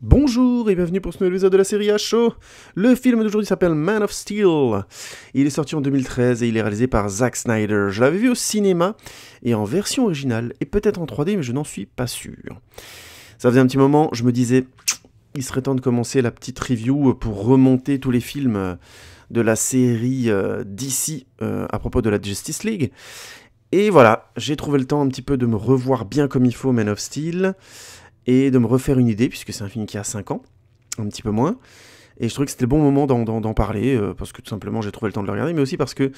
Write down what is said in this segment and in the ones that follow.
Bonjour et bienvenue pour ce nouvel épisode de la série H.O. Le film d'aujourd'hui s'appelle Man of Steel. Il est sorti en 2013 et il est réalisé par Zack Snyder. Je l'avais vu au cinéma et en version originale et peut-être en 3D mais je n'en suis pas sûr. Ça faisait un petit moment, je me disais, il serait temps de commencer la petite review pour remonter tous les films de la série DC à propos de la Justice League. Et voilà, j'ai trouvé le temps un petit peu de me revoir bien comme il faut Man of Steel et de me refaire une idée, puisque c'est un film qui a 5 ans, un petit peu moins, et je trouvais que c'était le bon moment d'en parler, parce que tout simplement j'ai trouvé le temps de le regarder, mais aussi parce que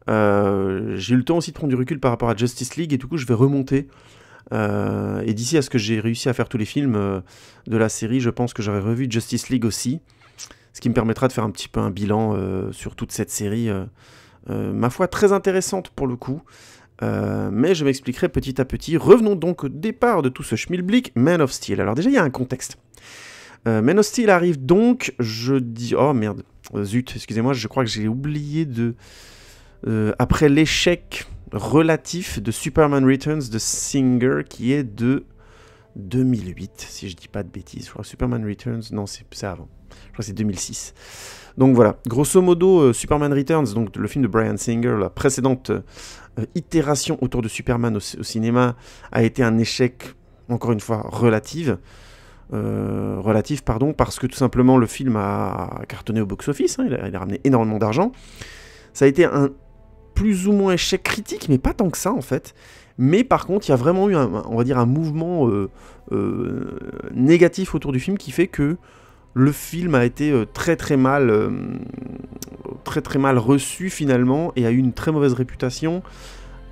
j'ai eu le temps aussi de prendre du recul par rapport à Justice League, et du coup je vais remonter, et d'ici à ce que j'ai réussi à faire tous les films de la série, je pense que j'aurai revu Justice League aussi, ce qui me permettra de faire un petit peu un bilan sur toute cette série, ma foi très intéressante pour le coup, mais je m'expliquerai petit à petit. Revenons donc au départ de tout ce schmilblick, Man of Steel. Alors déjà, il y a un contexte. Man of Steel arrive donc, je dis... Oh merde, zut, excusez-moi, je crois que j'ai oublié de... après l'échec relatif de Superman Returns de Singer, qui est de 2008, si je dis pas de bêtises. Je crois que Superman Returns, non, c'est avant. Je crois que c'est 2006. Donc voilà, grosso modo, Superman Returns, donc le film de Bryan Singer, la précédente itération autour de Superman au cinéma, a été un échec, encore une fois, relatif, parce que tout simplement le film a cartonné au box-office, hein, il a ramené énormément d'argent. Ça a été un plus ou moins échec critique, mais pas tant que ça en fait. Mais par contre, il y a vraiment eu, on va dire, un mouvement négatif autour du film qui fait que le film a été très mal reçu finalement et a eu une très mauvaise réputation,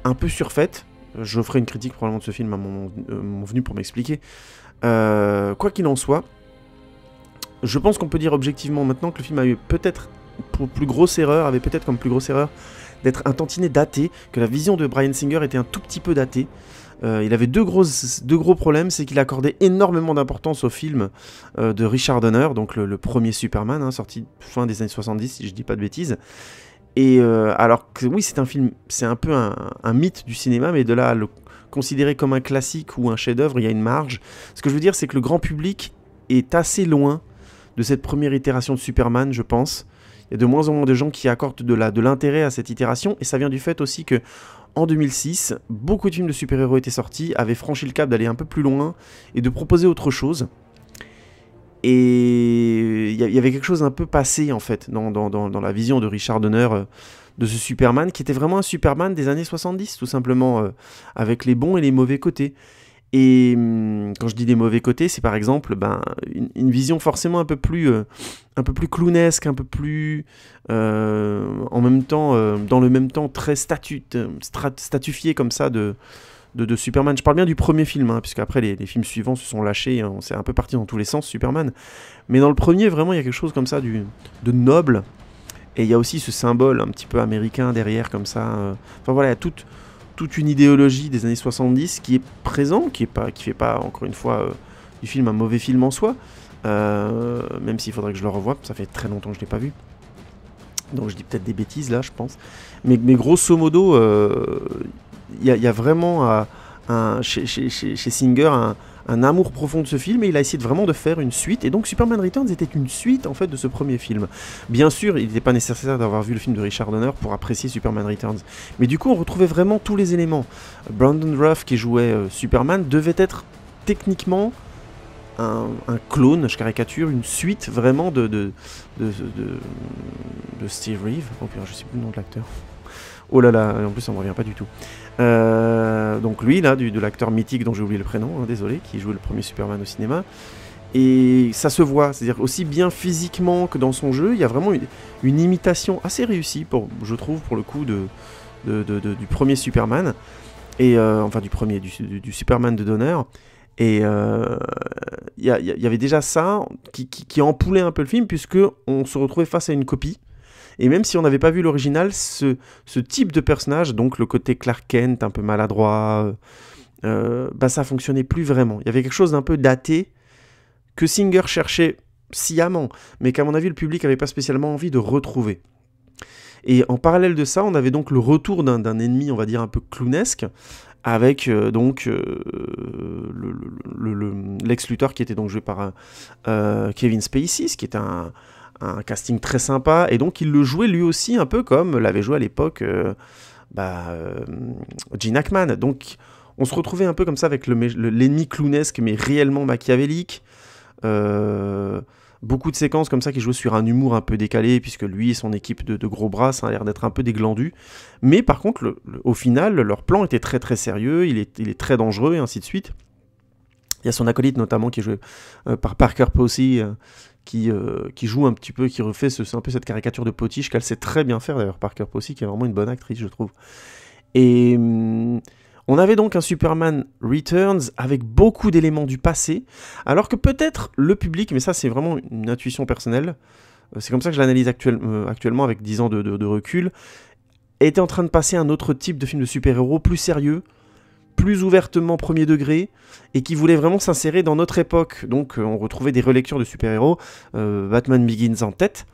un peu surfaite. Je ferai une critique probablement de ce film à mon venu pour m'expliquer. Quoi qu'il en soit, je pense qu'on peut dire objectivement maintenant que le film a eu peut-être avait peut-être comme plus grosse erreur d'être un tantinet daté, que la vision de Bryan Singer était un tout petit peu datée. Il avait deux gros problèmes, c'est qu'il accordait énormément d'importance au film de Richard Donner, donc le premier Superman, hein, sorti fin des années 70, si je dis pas de bêtises. Et alors que oui, c'est un film, c'est un peu un mythe du cinéma, mais de là à le considérer comme un classique ou un chef-d'œuvre, il y a une marge. Ce que je veux dire, c'est que le grand public est assez loin de cette première itération de Superman, je pense. Il y a de moins en moins de gens qui accordent de l'intérêt à cette itération, et ça vient du fait aussi que en 2006, beaucoup de films de super-héros étaient sortis, avaient franchi le cap d'aller un peu plus loin et de proposer autre chose. Et il y avait quelque chose un peu passé, en fait, dans la vision de Richard Donner de ce Superman, qui était vraiment un Superman des années 70, tout simplement, avec les bons et les mauvais côtés. Et quand je dis des mauvais côtés, c'est par exemple une vision forcément un peu plus clownesque, un peu plus en même temps, dans le même temps très statifié comme ça de Superman. Je parle bien du premier film, hein, puisque après les films suivants se sont lâchés, hein, on s'est un peu parti dans tous les sens, Superman. Mais dans le premier, vraiment, il y a quelque chose comme ça de noble, et il y a aussi ce symbole un petit peu américain derrière, comme ça. Enfin voilà, il y a toute une idéologie des années 70 qui est présent, qui fait pas, encore une fois, du film un mauvais film en soi, même s'il faudrait que je le revoie, ça fait très longtemps que je l'ai pas vu. Donc je dis peut-être des bêtises là, je pense. Mais grosso modo, il y a vraiment chez Singer un amour profond de ce film, et il a essayé vraiment de faire une suite, et donc Superman Returns était une suite en fait de ce premier film. Bien sûr, il n'était pas nécessaire d'avoir vu le film de Richard Donner pour apprécier Superman Returns, mais du coup on retrouvait vraiment tous les éléments. Brandon Routh qui jouait Superman devait être techniquement un clone, je caricature, une suite vraiment de Steve Reeve. Oh putain, je sais plus le nom de l'acteur. Oh là là, en plus ça me revient pas du tout. Donc lui là, de l'acteur mythique dont j'ai oublié le prénom, hein, désolé, qui jouait le premier Superman au cinéma. Et ça se voit, c'est-à-dire aussi bien physiquement que dans son jeu, il y a vraiment une imitation assez réussie, je trouve, pour le coup, du premier Superman. Et enfin du Superman de Donner. Et il y avait déjà ça qui empoulait un peu le film, puisque on se retrouvait face à une copie. Et même si on n'avait pas vu l'original, ce type de personnage, donc le côté Clark Kent, un peu maladroit, ça fonctionnait plus vraiment. Il y avait quelque chose d'un peu daté, que Singer cherchait sciemment, mais qu'à mon avis, le public n'avait pas spécialement envie de retrouver. Et en parallèle de ça, on avait donc le retour d'un ennemi, on va dire, un peu clownesque, avec Lex Luthor qui était donc joué par Kevin Spacey, ce qui est un casting très sympa, et donc il le jouait lui aussi un peu comme l'avait joué à l'époque Gene Hackman. Donc on se retrouvait un peu comme ça avec l'ennemi clownesque mais réellement machiavélique. Beaucoup de séquences comme ça qui jouent sur un humour un peu décalé, puisque lui et son équipe de gros bras, ça a l'air d'être un peu déglandus. Mais par contre, au final, leur plan était très très sérieux, il est très dangereux, et ainsi de suite. Il y a son acolyte notamment qui est joué par Parker Posey, qui joue un petit peu, qui refait un peu cette caricature de potiche qu'elle sait très bien faire d'ailleurs, Parker Posey, qui est vraiment une bonne actrice, je trouve. Et on avait donc un Superman Returns avec beaucoup d'éléments du passé, alors que peut-être le public, mais ça c'est vraiment une intuition personnelle, c'est comme ça que je l'analyse actuellement avec 10 ans de recul, était en train de passer un autre type de film de super-héros plus sérieux, plus ouvertement premier degré, et qui voulait vraiment s'insérer dans notre époque. Donc on retrouvait des relectures de super-héros, Batman Begins en tête,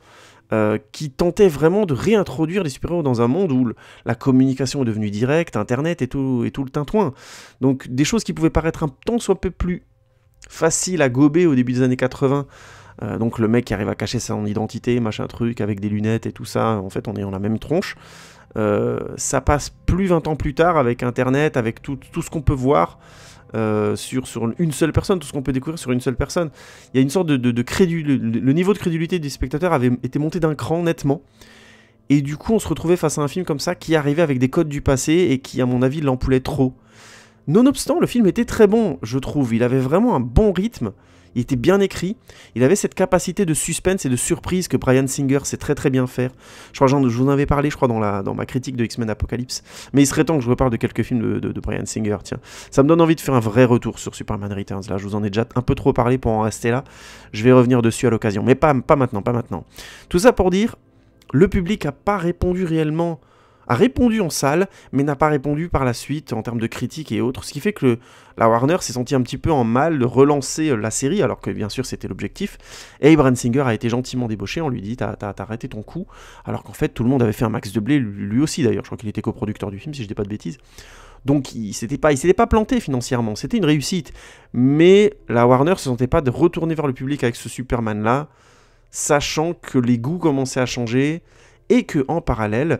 qui tentait vraiment de réintroduire les super-héros dans un monde où la communication est devenue directe, Internet et tout le tintouin. Donc des choses qui pouvaient paraître un tant soit peu plus faciles à gober au début des années 80. Donc le mec qui arrive à cacher son identité, machin truc, avec des lunettes et tout ça, en fait on est en la même tronche. Ça passe plus 20 ans plus tard avec Internet, avec tout ce qu'on peut voir sur une seule personne, tout ce qu'on peut découvrir sur une seule personne. Il y a une sorte de crédulité. Le niveau de crédulité des spectateurs avait été monté d'un cran nettement. Et du coup, on se retrouvait face à un film comme ça qui arrivait avec des codes du passé et qui, à mon avis, l'empoulait trop. Nonobstant, le film était très bon, je trouve. Il avait vraiment un bon rythme. Il était bien écrit, il avait cette capacité de suspense et de surprise que Bryan Singer sait très très bien faire. Je crois que je vous en avais parlé, dans ma critique de X-Men Apocalypse. Mais il serait temps que je reparle de quelques films de Bryan Singer, tiens. Ça me donne envie de faire un vrai retour sur Superman Returns. Là, je vous en ai déjà un peu trop parlé pour en rester là. Je vais revenir dessus à l'occasion, mais pas maintenant. Tout ça pour dire, le public n'a pas répondu réellement... a répondu en salle, mais n'a pas répondu par la suite en termes de critiques et autres, ce qui fait que la Warner s'est senti un petit peu en mal de relancer la série, alors que bien sûr c'était l'objectif, et Bryan Singer a été gentiment débauché, on lui dit t'as arrêté ton coup, alors qu'en fait tout le monde avait fait un max de blé, lui aussi d'ailleurs, je crois qu'il était coproducteur du film si je dis pas de bêtises, donc il s'était pas planté financièrement, c'était une réussite, mais la Warner se sentait pas de retourner vers le public avec ce Superman là, sachant que les goûts commençaient à changer, et que en parallèle,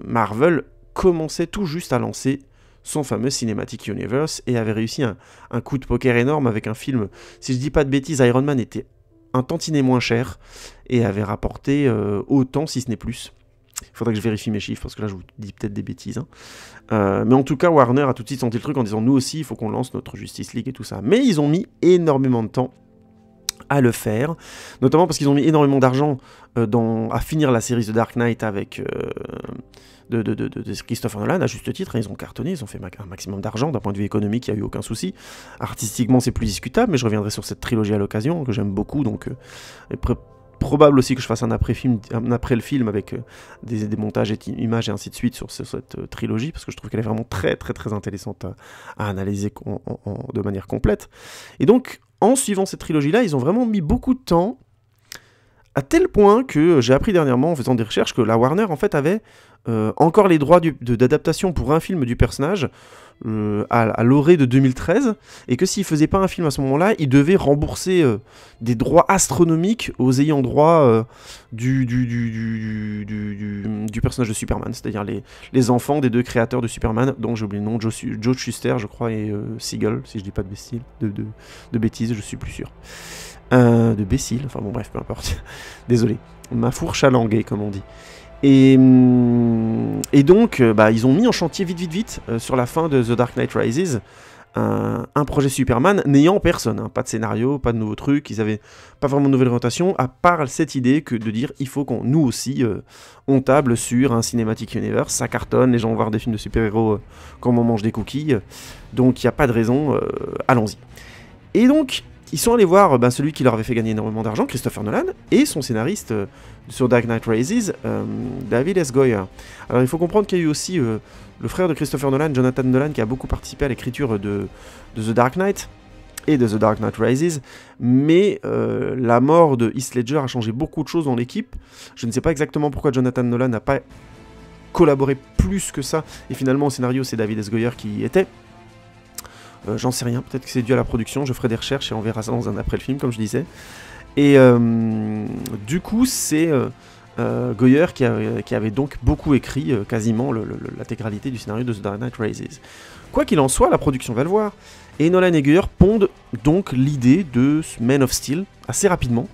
Marvel commençait tout juste à lancer son fameux Cinematic Universe et avait réussi un coup de poker énorme avec un film, si je dis pas de bêtises, Iron Man était un tantinet moins cher et avait rapporté autant si ce n'est plus. Il faudrait que je vérifie mes chiffres parce que là je vous dis peut-être des bêtises. Mais en tout cas Warner a tout de suite senti le truc en disant nous aussi il faut qu'on lance notre Justice League et tout ça. Mais ils ont mis énormément de temps à le faire, notamment parce qu'ils ont mis énormément d'argent à finir la série The Dark Knight avec de Christopher Nolan, à juste titre, ils ont cartonné, ils ont fait un maximum d'argent, d'un point de vue économique, il n'y a eu aucun souci. Artistiquement, c'est plus discutable, mais je reviendrai sur cette trilogie à l'occasion, que j'aime beaucoup, donc probable aussi que je fasse un après le film avec des montages et images et ainsi de suite sur cette trilogie, parce que je trouve qu'elle est vraiment très très très intéressante à analyser de manière complète. Et donc, en suivant cette trilogie-là, ils ont vraiment mis beaucoup de temps, à tel point que j'ai appris dernièrement, en faisant des recherches, que la Warner, en fait, avait encore les droits d'adaptation pour un film du personnage à l'orée de 2013, et que s'il ne faisait pas un film à ce moment-là, il devait rembourser des droits astronomiques aux ayants droit du personnage de Superman, c'est-à-dire les enfants des deux créateurs de Superman, dont j'ai oublié le nom, Joe Shuster, je crois, et Siegel, si je dis pas de bêtises, je suis plus sûr. De Bécile, enfin bon bref, peu importe. Désolé, ma fourche à languer, comme on dit. Et donc, ils ont mis en chantier vite, sur la fin de The Dark Knight Rises, un projet Superman n'ayant personne, hein, pas de scénario, pas de nouveaux trucs, ils avaient pas vraiment de nouvelle orientation, à part cette idée que de dire il faut qu'on, nous aussi, on table sur un Cinematic Universe, ça cartonne, les gens vont voir des films de super-héros comme on mange des cookies, donc il n'y a pas de raison, allons-y. Et donc, ils sont allés voir celui qui leur avait fait gagner énormément d'argent, Christopher Nolan, et son scénariste sur Dark Knight Rises, David S. Goyer. Alors il faut comprendre qu'il y a eu aussi le frère de Christopher Nolan, Jonathan Nolan, qui a beaucoup participé à l'écriture de The Dark Knight et de The Dark Knight Rises, mais la mort de Heath Ledger a changé beaucoup de choses dans l'équipe. Je ne sais pas exactement pourquoi Jonathan Nolan n'a pas collaboré plus que ça, et finalement au scénario c'est David S. Goyer qui y était. J'en sais rien, peut-être que c'est dû à la production, je ferai des recherches et on verra ça dans un après le film, comme je disais. Et du coup, c'est Goyer qui avait donc beaucoup écrit quasiment l'intégralité du scénario de The Dark Knight Rises. Quoi qu'il en soit, la production va le voir, et Nolan et Goyer pondent donc l'idée de Man of Steel assez rapidement.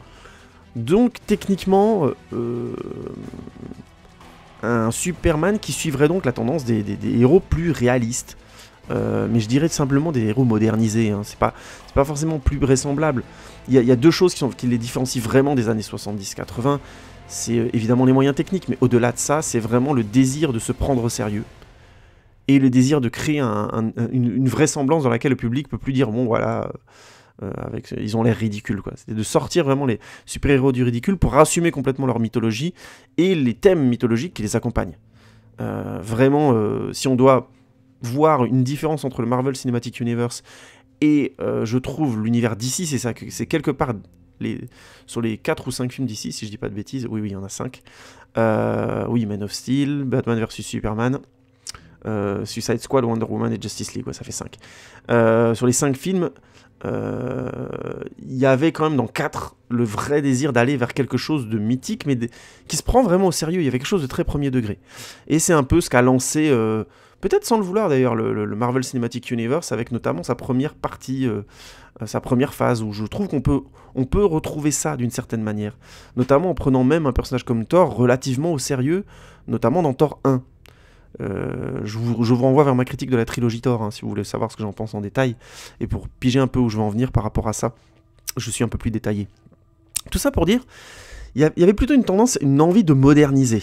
Donc techniquement, un Superman qui suivrait donc la tendance des héros plus réalistes. Mais je dirais simplement des héros modernisés, hein. C'est pas forcément plus vraisemblable. Il y a deux choses qui les différencient vraiment des années 70-80, c'est évidemment les moyens techniques, mais au-delà de ça, c'est vraiment le désir de se prendre au sérieux, et le désir de créer une vraisemblance dans laquelle le public peut plus dire, bon voilà, ils ont l'air ridicules, quoi. C'est de sortir vraiment les super-héros du ridicule pour assumer complètement leur mythologie, et les thèmes mythologiques qui les accompagnent. Vraiment, si on doit voir une différence entre le Marvel Cinematic Universe et je trouve l'univers d'ici, c'est ça, c'est quelque part sur les 4 ou 5 films d'ici, si je dis pas de bêtises, oui, il y en a 5. Oui, Man of Steel, Batman vs Superman, Suicide Squad, Wonder Woman et Justice League, ouais, ça fait 5. Sur les 5 films, il y avait quand même dans 4 le vrai désir d'aller vers quelque chose de mythique, mais qui se prend vraiment au sérieux. Il y avait quelque chose de très premier degré. Et c'est un peu ce qu'a lancé, peut-être sans le vouloir d'ailleurs, le Marvel Cinematic Universe, avec notamment sa première partie, sa première phase, où je trouve qu'on peut retrouver ça d'une certaine manière. Notamment en prenant même un personnage comme Thor relativement au sérieux, notamment dans Thor 1. Je vous renvoie vers ma critique de la trilogie Thor, hein, si vous voulez savoir ce que j'en pense en détail, et pour piger un peu où je veux en venir par rapport à ça, je suis un peu plus détaillé. Tout ça pour dire, il y avait plutôt une tendance, une envie de moderniser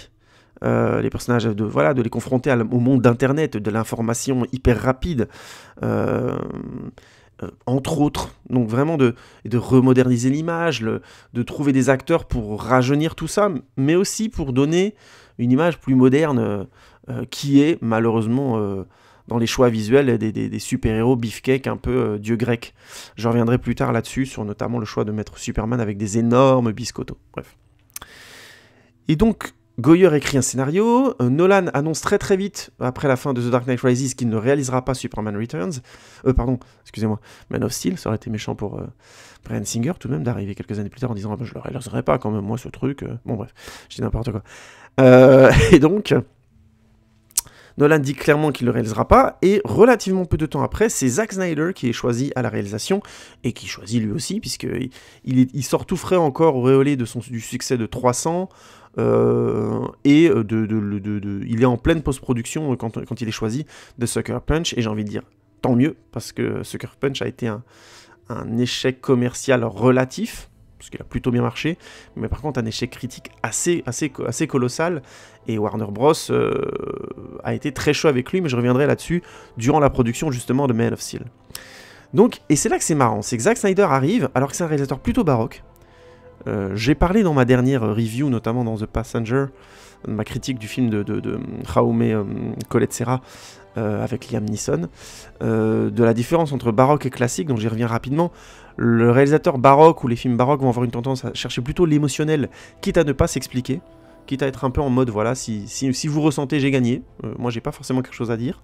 les personnages, de les confronter au monde d'Internet, de l'information hyper rapide, entre autres. Donc vraiment de remoderniser l'image, de trouver des acteurs pour rajeunir tout ça, mais aussi pour donner une image plus moderne, qui est malheureusement dans les choix visuels des super-héros beefcake un peu dieu grec. Je reviendrai plus tard là-dessus, sur notamment le choix de mettre Superman avec des énormes biscottos. Bref. Et donc, Goyer écrit un scénario, Nolan annonce très très vite, après la fin de The Dark Knight Rises, qu'il ne réalisera pas Superman Returns, excusez-moi, Man of Steel, ça aurait été méchant pour Bryan Singer tout de même d'arriver quelques années plus tard en disant je le réaliserai pas quand même moi ce truc, bon bref, je dis n'importe quoi. Et donc, Nolan dit clairement qu'il ne le réalisera pas, et relativement peu de temps après, c'est Zack Snyder qui est choisi à la réalisation, et qui choisit lui aussi, puisqu'il il sort tout frais encore auréolé du succès de 300, et il est en pleine post-production quand il est choisi de Sucker Punch, et j'ai envie de dire tant mieux, parce que Sucker Punch a été un échec commercial relatif, parce qu'il a plutôt bien marché, mais par contre un échec critique assez colossal, et Warner Bros a été très chaud avec lui, mais je reviendrai là-dessus durant la production justement de Man of Steel. Donc, et c'est là que c'est marrant, c'est que Zack Snyder arrive, alors que c'est un réalisateur plutôt baroque. J'ai parlé dans ma dernière review, notamment dans The Passenger, ma critique du film de Jaume Collet Serra, avec Liam Neeson, de la différence entre baroque et classique, donc j'y reviens rapidement. Le réalisateur baroque ou les films baroques vont avoir une tendance à chercher plutôt l'émotionnel, quitte à ne pas s'expliquer, quitte à être un peu en mode, voilà, si vous ressentez, j'ai gagné, moi j'ai pas forcément quelque chose à dire,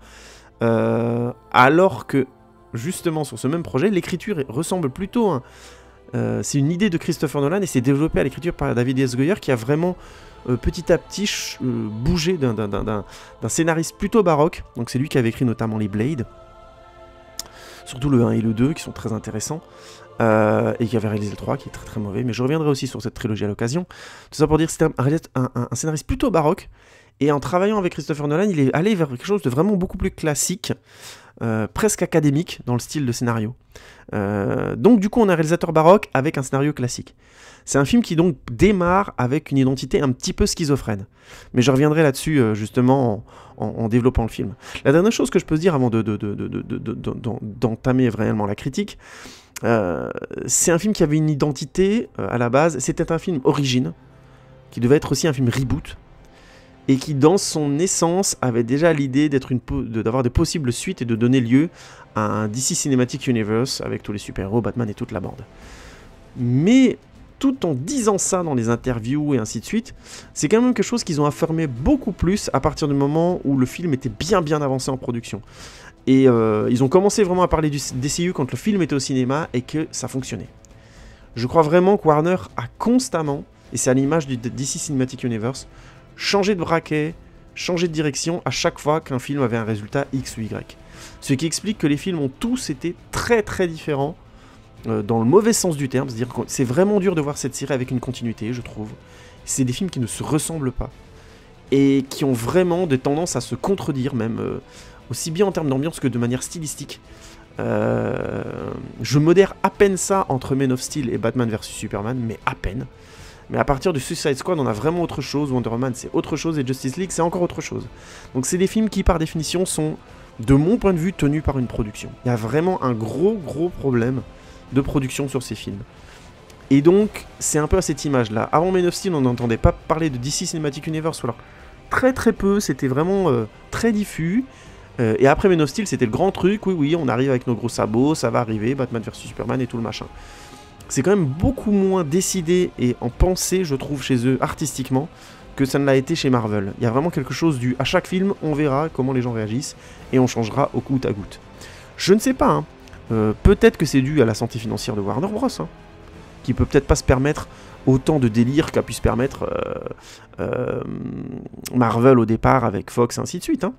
alors que, justement, sur ce même projet, l'écriture ressemble plutôt c'est une idée de Christopher Nolan, et c'est développé à l'écriture par David S. Goyer, qui a vraiment petit à petit bougé d'un scénariste plutôt baroque. Donc c'est lui qui avait écrit notamment les Blade, surtout le 1 et le 2 qui sont très intéressants, et qui avait réalisé le 3 qui est très très mauvais, mais je reviendrai aussi sur cette trilogie à l'occasion. Tout ça pour dire que c'était un scénariste plutôt baroque, et en travaillant avec Christopher Nolan, il est allé vers quelque chose de vraiment beaucoup plus classique, presque académique dans le style de scénario. Donc du coup on a un réalisateur baroque avec un scénario classique. C'est un film qui donc démarre avec une identité un petit peu schizophrène. Mais je reviendrai là-dessus justement en développant le film. La dernière chose que je peux se dire avant d'entamer réellement la critique, c'est un film qui avait une identité à la base. C'était un film origine, qui devait être aussi un film reboot, et qui dans son essence avait déjà l'idée d'avoir des possibles suites et de donner lieu à un DC Cinematic Universe avec tous les super-héros, Batman et toute la bande. Mais tout en disant ça dans les interviews et ainsi de suite, c'est quand même quelque chose qu'ils ont affirmé beaucoup plus à partir du moment où le film était bien avancé en production. Et ils ont commencé vraiment à parler du DCU quand le film était au cinéma et que ça fonctionnait. Je crois vraiment que Warner a constamment, et c'est à l'image du DC Cinematic Universe, changé de braquet, changé de direction à chaque fois qu'un film avait un résultat X ou Y. Ce qui explique que les films ont tous été très différents, dans le mauvais sens du terme, c'est-à-dire que c'est vraiment dur de voir cette série avec une continuité, je trouve. C'est des films qui ne se ressemblent pas, et qui ont vraiment des tendances à se contredire, même aussi bien en termes d'ambiance que de manière stylistique. Je modère à peine ça entre Man of Steel et Batman vs Superman, mais à peine. Mais à partir de Suicide Squad, on a vraiment autre chose, Wonder Woman c'est autre chose, et Justice League c'est encore autre chose. Donc c'est des films qui par définition sont, de mon point de vue, tenus par une production. Il y a vraiment un gros problème de production sur ces films. Et donc, c'est un peu à cette image-là. Avant Man of Steel, on n'entendait pas parler de DC Cinematic Universe, ou alors très peu, c'était vraiment très diffus. Et après Man of Steel, c'était le grand truc, oui, on arrive avec nos gros sabots, ça va arriver, Batman vs Superman et tout le machin. C'est quand même beaucoup moins décidé et en pensée, je trouve, chez eux, artistiquement, que ça ne l'a été chez Marvel. Il y a vraiment quelque chose du... À chaque film, on verra comment les gens réagissent, et on changera au goutte à goutte. Je ne sais pas, hein. Peut-être que c'est dû à la santé financière de Warner Bros, hein, qui peut peut-être pas se permettre autant de délire qu'a pu se permettre Marvel au départ avec Fox et ainsi de suite. Hein.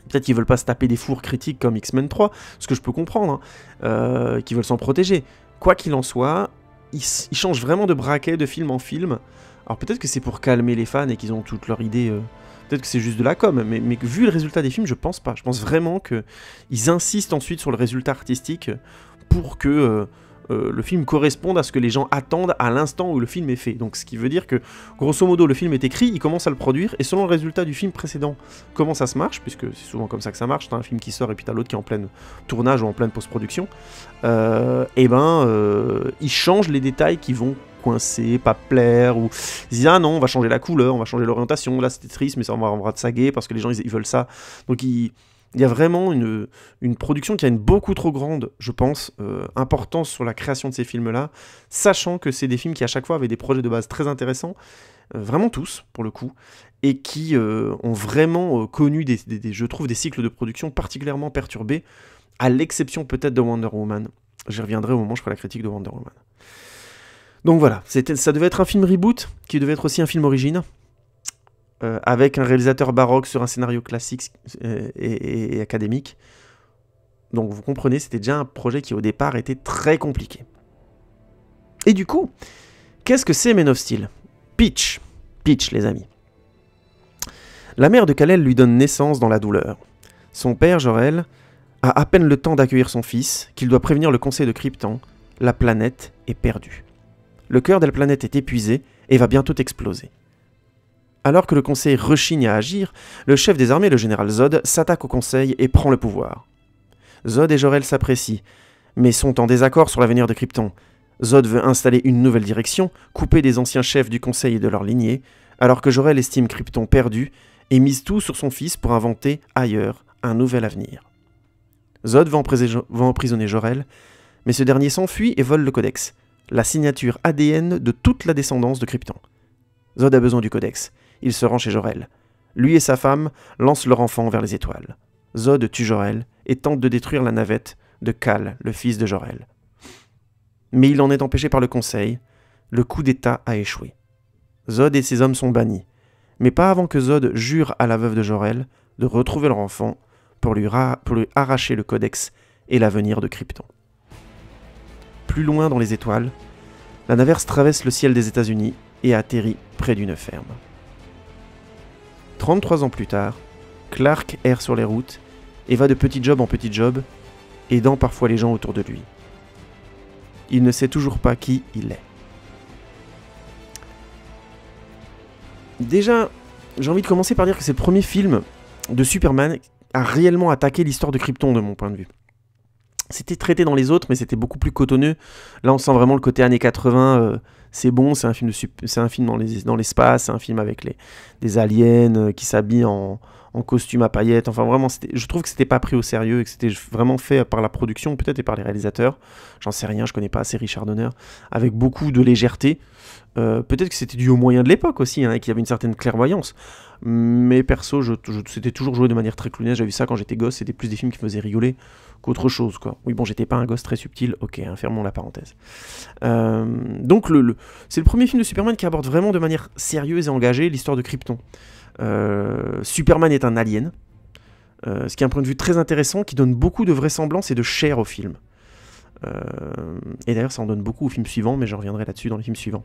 Peut-être qu'ils veulent pas se taper des fours critiques comme X-Men 3, ce que je peux comprendre, hein, qu'ils veulent s'en protéger. Quoi qu'il en soit, ils changent vraiment de braquet de film en film. Alors peut-être que c'est pour calmer les fans et qu'ils ont toutes leurs idées... Peut-être que c'est juste de la com, mais vu le résultat des films, je pense pas. Je pense vraiment qu'ils insistent ensuite sur le résultat artistique pour que le film corresponde à ce que les gens attendent à l'instant où le film est fait. Donc ce qui veut dire que, grosso modo, le film est écrit, ils commencent à le produire, et selon le résultat du film précédent, comment ça se marche, puisque c'est souvent comme ça que ça marche, t'as un film qui sort et puis t'as l'autre qui est en pleine tournage ou en pleine post-production, ils changent les détails qui vont coincé, pas plaire, ou ils disent ah non, on va changer la couleur, on va changer l'orientation, là c'était triste, mais ça on va saguer parce que les gens ils veulent ça. Donc il y a vraiment une production qui a une beaucoup trop grande, je pense, importance sur la création de ces films-là, sachant que c'est des films qui à chaque fois avaient des projets de base très intéressants, vraiment tous pour le coup, et qui ont vraiment connu je trouve des cycles de production particulièrement perturbés, à l'exception peut-être de Wonder Woman. J'y reviendrai au moment où je ferai la critique de Wonder Woman. Donc voilà, ça devait être un film reboot, qui devait être aussi un film origine, avec un réalisateur baroque sur un scénario classique et académique. Donc vous comprenez, c'était déjà un projet qui au départ était très compliqué. Et du coup, qu'est-ce que c'est Man of Steel ? Pitch, les amis. La mère de Kal-El lui donne naissance dans la douleur. Son père, Jor-El, a à peine le temps d'accueillir son fils, qu'il doit prévenir le conseil de Krypton, la planète est perdue. Le cœur de la planète est épuisé et va bientôt exploser. Alors que le conseil rechigne à agir, le chef des armées, le général Zod, s'attaque au conseil et prend le pouvoir. Zod et Jor-El s'apprécient, mais sont en désaccord sur l'avenir de Krypton. Zod veut installer une nouvelle direction, couper des anciens chefs du conseil et de leur lignée, alors que Jor-El estime Krypton perdu et mise tout sur son fils pour inventer, ailleurs, un nouvel avenir. Zod va emprisonner Jor-El, mais ce dernier s'enfuit et vole le codex, la signature ADN de toute la descendance de Krypton. Zod a besoin du codex. Il se rend chez Jor-El. Lui et sa femme lancent leur enfant vers les étoiles. Zod tue Jor-El et tente de détruire la navette de Kal, le fils de Jor-El. Mais il en est empêché par le conseil. Le coup d'état a échoué. Zod et ses hommes sont bannis, mais pas avant que Zod jure à la veuve de Jor-El de retrouver leur enfant pour lui arracher le codex et l'avenir de Krypton. Plus loin dans les étoiles, la navette traverse le ciel des États-Unis et atterrit près d'une ferme. 33 ans plus tard, Clark erre sur les routes et va de petit job en petit job, aidant parfois les gens autour de lui. Il ne sait toujours pas qui il est. Déjà, j'ai envie de commencer par dire que c'est le premier film de Superman à réellement attaquer l'histoire de Krypton de mon point de vue. C'était traité dans les autres, mais c'était beaucoup plus cotonneux. Là, on sent vraiment le côté années 80, c'est bon, c'est un film, c'est un film dans l'espace, c'est un film avec des aliens qui s'habillent en costume à paillettes. Enfin, vraiment, je trouve que c'était pas pris au sérieux et que c'était vraiment fait par la production, peut-être, et par les réalisateurs. J'en sais rien, je connais pas assez Richard Donner. Avec beaucoup de légèreté. Peut-être que c'était dû aux moyens de l'époque aussi, hein, et qu'il y avait une certaine clairvoyance. Mais perso, c'était toujours joué de manière très clownesque. J'avais vu ça quand j'étais gosse, c'était plus des films qui me faisaient rigoler qu'autre chose, quoi. Oui, bon, j'étais pas un gosse très subtil, ok, hein, fermons la parenthèse. Donc, c'est le premier film de Superman qui aborde vraiment de manière sérieuse et engagée l'histoire de Krypton. Superman est un alien, ce qui est un point de vue très intéressant, qui donne beaucoup de vraisemblance et de chair au film. Et d'ailleurs, ça en donne beaucoup au film suivant, mais je reviendrai là-dessus dans le film suivant.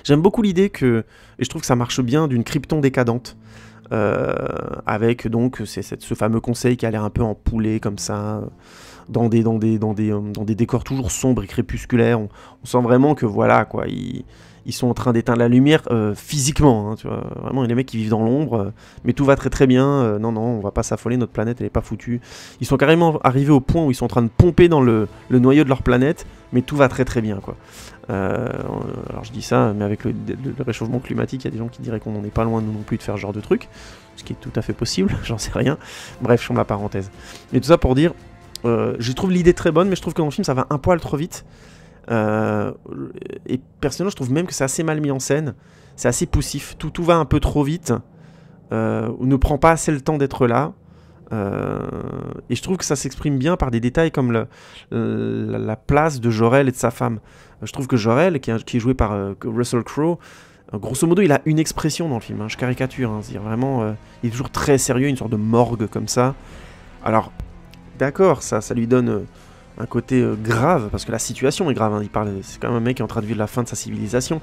J'aime beaucoup l'idée et je trouve que ça marche bien, d'une Krypton décadente, avec donc ce fameux conseil qui a l'air un peu en poulet comme ça, dans des décors toujours sombres et crépusculaires. On sent vraiment que voilà quoi, ils sont en train d'éteindre la lumière physiquement, hein, tu vois. Vraiment, il y a des mecs qui vivent dans l'ombre, mais tout va très très bien. Non, on va pas s'affoler, notre planète elle est pas foutue. Ils sont carrément arrivés au point où ils sont en train de pomper dans le noyau de leur planète, mais tout va très très bien, quoi. Alors je dis ça, mais avec le réchauffement climatique, il y a des gens qui diraient qu'on n'en est pas loin nous non plus de faire ce genre de truc, ce qui est tout à fait possible, j'en sais rien. Bref, je ferme la parenthèse. Mais tout ça pour dire, je trouve l'idée très bonne, mais je trouve que dans le film ça va un poil trop vite. Et personnellement, je trouve même que c'est assez mal mis en scène, c'est assez poussif, tout va un peu trop vite, ne prend pas assez le temps d'être là. Et je trouve que ça s'exprime bien par des détails comme la place de Jor-El et de sa femme. Je trouve que Jor-El, qui est joué par Russell Crowe, grosso modo il a une expression dans le film, hein, je caricature, hein, c'est-à-dire vraiment il est toujours très sérieux, une sorte de morgue comme ça. Alors d'accord, ça lui donne un côté grave, parce que la situation est grave, hein, c'est quand même un mec qui est en train de vivre la fin de sa civilisation.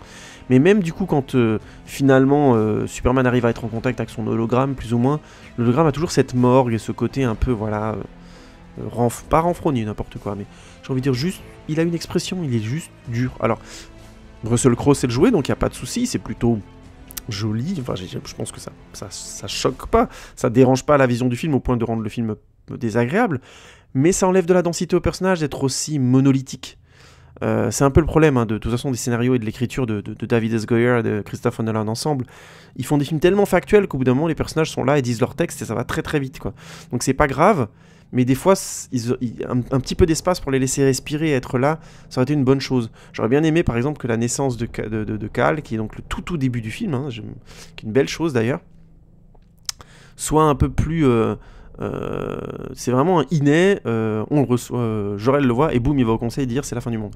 Mais même du coup, quand finalement Superman arrive à être en contact avec son hologramme, plus ou moins, l'hologramme a toujours cette morgue et ce côté un peu, voilà, pas renfrogné, n'importe quoi, mais j'ai envie de dire juste, il a une expression, il est juste dur. Alors, Russell Crowe sait le jouer, donc il n'y a pas de souci, c'est plutôt joli, enfin je pense que ça choque pas, ça dérange pas la vision du film au point de rendre le film désagréable, mais ça enlève de la densité au personnage d'être aussi monolithique. C'est un peu le problème, hein, de toute façon des scénarios et de l'écriture de David S. Goyer et de Christopher Nolan ensemble. Ils font des films tellement factuels qu'au bout d'un moment les personnages sont là et disent leur texte et ça va très très vite, quoi. Donc c'est pas grave, mais des fois un petit peu d'espace pour les laisser respirer et être là, ça aurait été une bonne chose. J'aurais bien aimé par exemple que la naissance de Kal, qui est donc le tout début du film, hein, qui est une belle chose d'ailleurs, soit un peu plus... c'est vraiment un inné, on le reçoit, Jor-El le voit et boum, il va au conseil dire c'est la fin du monde.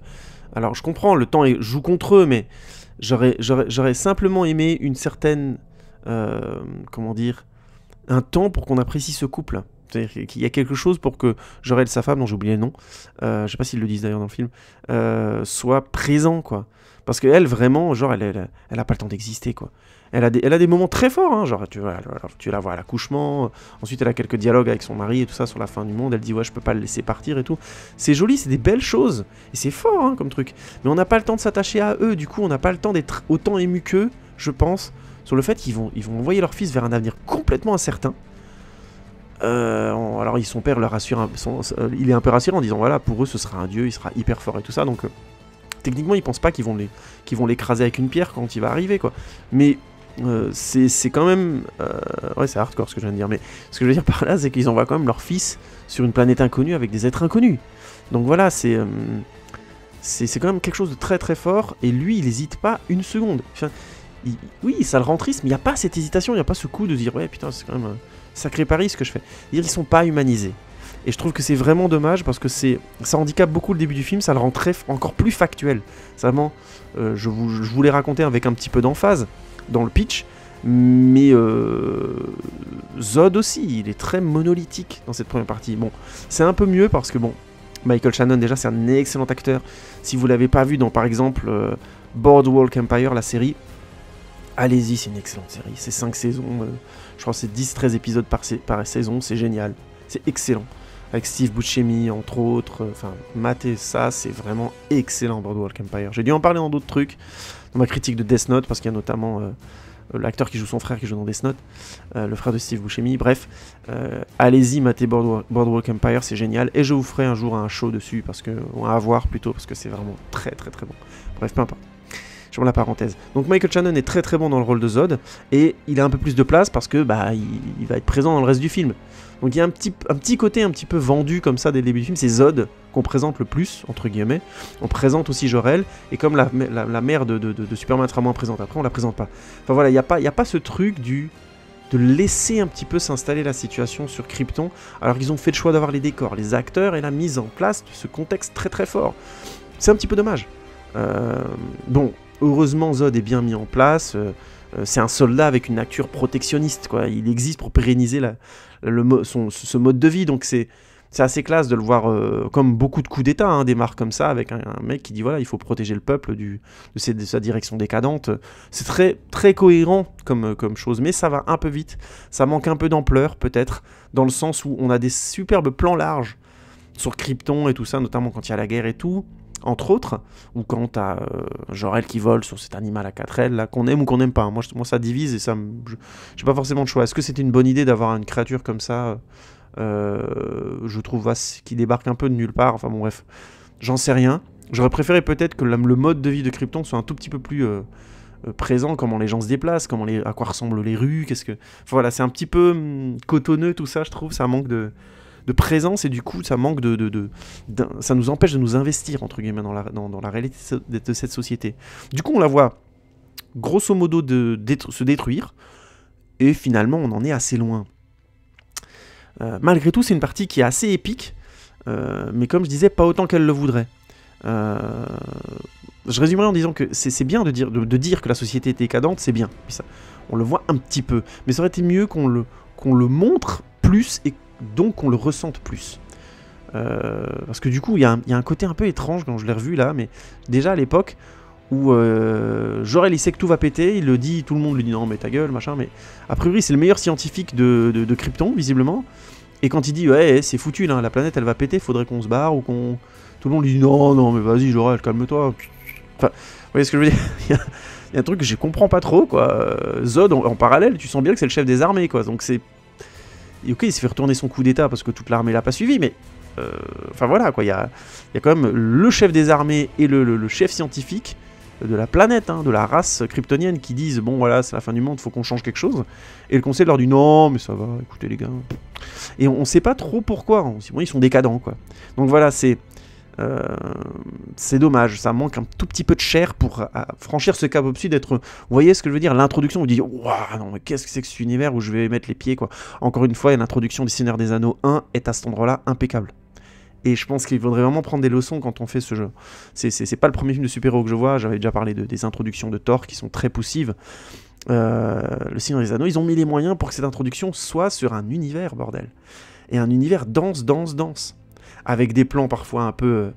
Alors je comprends, le temps joue contre eux, mais j'aurais simplement aimé une certaine, comment dire, un temps pour qu'on apprécie ce couple. C'est-à-dire qu'il y a quelque chose pour que Jor-El, sa femme, dont j'ai oublié le nom, je sais pas s'ils le disent d'ailleurs dans le film, soit présent, quoi. Parce qu'elle, vraiment, genre, elle a pas le temps d'exister, quoi. Elle a des moments très forts, hein, genre, tu la vois à l'accouchement, ensuite elle a quelques dialogues avec son mari et tout ça sur la fin du monde, elle dit, ouais, je peux pas le laisser partir et tout. C'est joli, c'est des belles choses, et c'est fort, hein, comme truc. Mais on n'a pas le temps de s'attacher à eux, du coup, on n'a pas le temps d'être autant ému qu'eux, je pense, sur le fait qu'ils vont envoyer leur fils vers un avenir complètement incertain. Alors son père leur rassure, il est un peu rassurant en disant, voilà, pour eux, ce sera un dieu, il sera hyper fort et tout ça, donc... techniquement, ils pensent pas qu'ils vont l'écraser avec une pierre quand il va arriver, quoi. Mais c'est quand même... ouais, c'est hardcore ce que je viens de dire, mais ce que je veux dire par là, c'est qu'ils envoient quand même leur fils sur une planète inconnue avec des êtres inconnus. Donc voilà, c'est quand même quelque chose de très très fort, et lui, il hésite pas une seconde. Enfin, oui, ça le rend triste, mais il n'y a pas cette hésitation, il n'y a pas ce coup de dire, ouais, putain, c'est quand même un sacré pari ce que je fais. Ils sont pas humanisés. Et je trouve que c'est vraiment dommage parce que ça handicape beaucoup le début du film, ça le rend encore plus factuel. Vraiment, je vous l'ai raconté avec un petit peu d'emphase dans le pitch, mais Zod aussi, il est très monolithique dans cette première partie. Bon, c'est un peu mieux parce que bon, Michael Shannon déjà c'est un excellent acteur. Si vous l'avez pas vu dans par exemple Boardwalk Empire, la série, allez-y, c'est une excellente série. C'est 5 saisons, je crois que c'est 10-13 épisodes par saison, c'est génial, c'est excellent. Avec Steve Buscemi, entre autres, enfin, matez ça, c'est vraiment excellent, Boardwalk Empire. J'ai dû en parler dans d'autres trucs, dans ma critique de Death Note, parce qu'il y a notamment l'acteur qui joue son frère qui joue dans Death Note, le frère de Steve Buscemi, bref, allez-y, matez Boardwalk Empire, c'est génial, et je vous ferai un jour un show dessus, parce que, ou à voir plutôt, parce que c'est vraiment très très très bon. Bref, peu importe. Je ferme la parenthèse. Donc Michael Shannon est très très bon dans le rôle de Zod, et il a un peu plus de place parce que bah il va être présent dans le reste du film. Donc il y a un petit côté un petit peu vendu comme ça dès le début du film, c'est Zod qu'on présente le plus, entre guillemets. On présente aussi Jor-El, et comme la mère de Superman sera moins présente après, on la présente pas. Enfin voilà, il n'y a pas ce truc de laisser un petit peu s'installer la situation sur Krypton, alors qu'ils ont fait le choix d'avoir les décors, les acteurs et la mise en place de ce contexte très très fort. C'est un petit peu dommage. Bon, heureusement Zod est bien mis en place, c'est un soldat avec une nature protectionniste, quoi. Il existe pour pérenniser ce mode de vie, donc c'est assez classe de le voir, comme beaucoup de coups d'état hein, démarrent comme ça, avec un mec qui dit voilà, il faut protéger le peuple de sa direction décadente. C'est très, très cohérent comme chose, mais ça va un peu vite, ça manque un peu d'ampleur peut-être, dans le sens où on a des superbes plans larges sur Krypton et tout ça, notamment quand il y a la guerre et tout, entre autres, ou quand t'as Jor-El qui vole sur cet animal à 4 ailes, là, qu'on aime ou qu'on n'aime pas. Moi, ça divise et j'ai pas forcément de choix. Est-ce que c'était une bonne idée d'avoir une créature comme ça, je trouve, qui débarque un peu de nulle part, enfin bon bref, j'en sais rien. J'aurais préféré peut-être que le mode de vie de Krypton soit un tout petit peu plus présent, comment les gens se déplacent, à quoi ressemblent les rues, enfin, voilà, c'est un petit peu cotonneux tout ça, je trouve, ça manque de présence, et du coup ça manque ça nous empêche de nous investir entre guillemets dans la réalité de cette société. Du coup on la voit grosso modo se détruire, et finalement on en est assez loin. Malgré tout c'est une partie qui est assez épique, mais comme je disais, pas autant qu'elle le voudrait. Je résumerai en disant que c'est bien de dire que la société est décadente, c'est bien, puis ça, on le voit un petit peu, mais ça aurait été mieux qu'on le montre plus, et donc on le ressente plus. Parce que du coup, il y a un côté un peu étrange quand je l'ai revu là, mais déjà à l'époque où Jor-El il sait que tout va péter, il le dit, tout le monde lui dit non mais ta gueule, machin, mais a priori c'est le meilleur scientifique de Krypton, visiblement, et quand il dit ouais c'est foutu là, la planète elle va péter, faudrait qu'on se barre, ou qu'on... Tout le monde lui dit non mais vas-y Jor-El, calme-toi. Enfin, vous voyez ce que je veux dire? Il y a un truc que je comprends pas trop, quoi. Zod, en parallèle, tu sens bien que c'est le chef des armées, quoi, donc c'est... Et ok, il s'est fait retourner son coup d'état parce que toute l'armée l'a pas suivi, mais... Enfin voilà, quoi, il y a quand même le chef des armées et le chef scientifique de la planète, hein, de la race kryptonienne, qui disent bon voilà, c'est la fin du monde, faut qu'on change quelque chose. Et le conseil leur dit non, mais ça va, écoutez les gars. Et on sait pas trop pourquoi, hein. Bon, ils sont décadents, quoi. Donc voilà, c'est dommage, ça manque un tout petit peu de chair pour franchir ce cap au-dessus, d'être... Vous voyez ce que je veux dire? L'introduction, vous dites waouh, non mais qu'est-ce que c'est que cet univers où je vais mettre les pieds, quoi. Encore une fois, l'introduction des Seigneurs des Anneaux 1 est à cet endroit-là impeccable. Et je pense qu'il faudrait vraiment prendre des leçons quand on fait ce jeu. C'est pas le premier film de super-héros que je vois, j'avais déjà parlé des introductions de Thor qui sont très poussives. Le Seigneur des Anneaux, ils ont mis les moyens pour que cette introduction soit sur un univers, bordel. Et un univers dense, avec des plans parfois un peu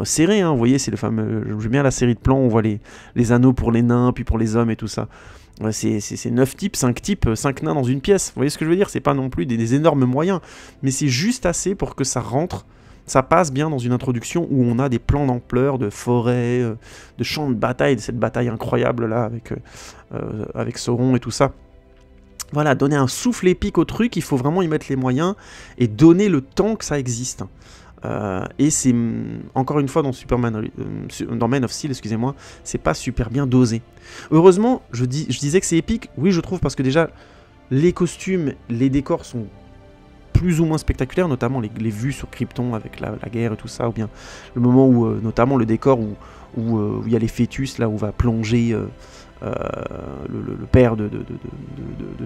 serrés, hein. Vous voyez, c'est le fameux... J'aime bien la série de plans où on voit les anneaux pour les nains, puis pour les hommes et tout ça. C'est 9 types, 5 nains dans une pièce. Vous voyez ce que je veux dire? C'est pas non plus des énormes moyens, mais c'est juste assez pour que ça rentre, ça passe bien dans une introduction où on a des plans d'ampleur, de forêt, de champs de bataille, de cette bataille incroyable là avec Sauron et tout ça. Voilà, donner un souffle épique au truc, il faut vraiment y mettre les moyens et donner le temps que ça existe. Et c'est, encore une fois, dans Man of Steel, excusez-moi, c'est pas super bien dosé. Heureusement, je disais que c'est épique, oui je trouve, parce que déjà, les costumes, les décors sont plus ou moins spectaculaires, notamment les vues sur Krypton avec la guerre et tout ça, ou bien le moment où, notamment le décor où il y a les fœtus, là où va plonger... le père de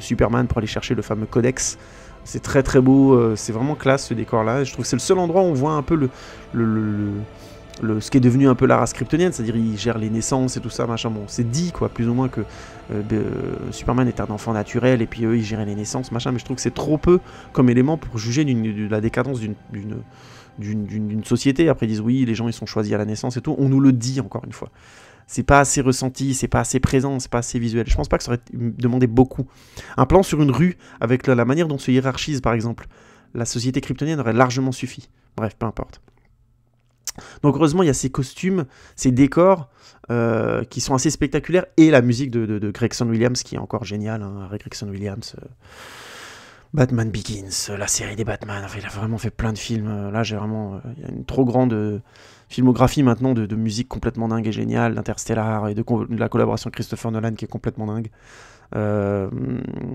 Superman pour aller chercher le fameux codex. C'est très très beau, c'est vraiment classe ce décor là. Je trouve que c'est le seul endroit où on voit un peu ce qui est devenu un peu la race kryptonienne, c'est-à-dire il gère les naissances et tout ça, machin. Bon, c'est dit quoi, plus ou moins que Superman est un enfant naturel et puis eux ils géraient les naissances, machin, mais je trouve que c'est trop peu comme élément pour juger de la décadence d'une société. Après ils disent oui, les gens ils sont choisis à la naissance et tout, on nous le dit encore une fois. C'est pas assez ressenti, c'est pas assez présent, c'est pas assez visuel. Je pense pas que ça aurait demandé beaucoup. Un plan sur une rue, avec la manière dont se hiérarchise, par exemple, la société kryptonienne aurait largement suffi. Bref, peu importe. Donc heureusement, il y a ces costumes, ces décors qui sont assez spectaculaires, et la musique de Gregson Williams qui est encore géniale, hein. Gregson Williams, Batman Begins, la série des Batman, enfin, il a vraiment fait plein de films. Là, j'ai vraiment... il y a une trop grande filmographie maintenant de musique complètement dingue et géniale, d'Interstellar, et de la collaboration Christopher Nolan qui est complètement dingue.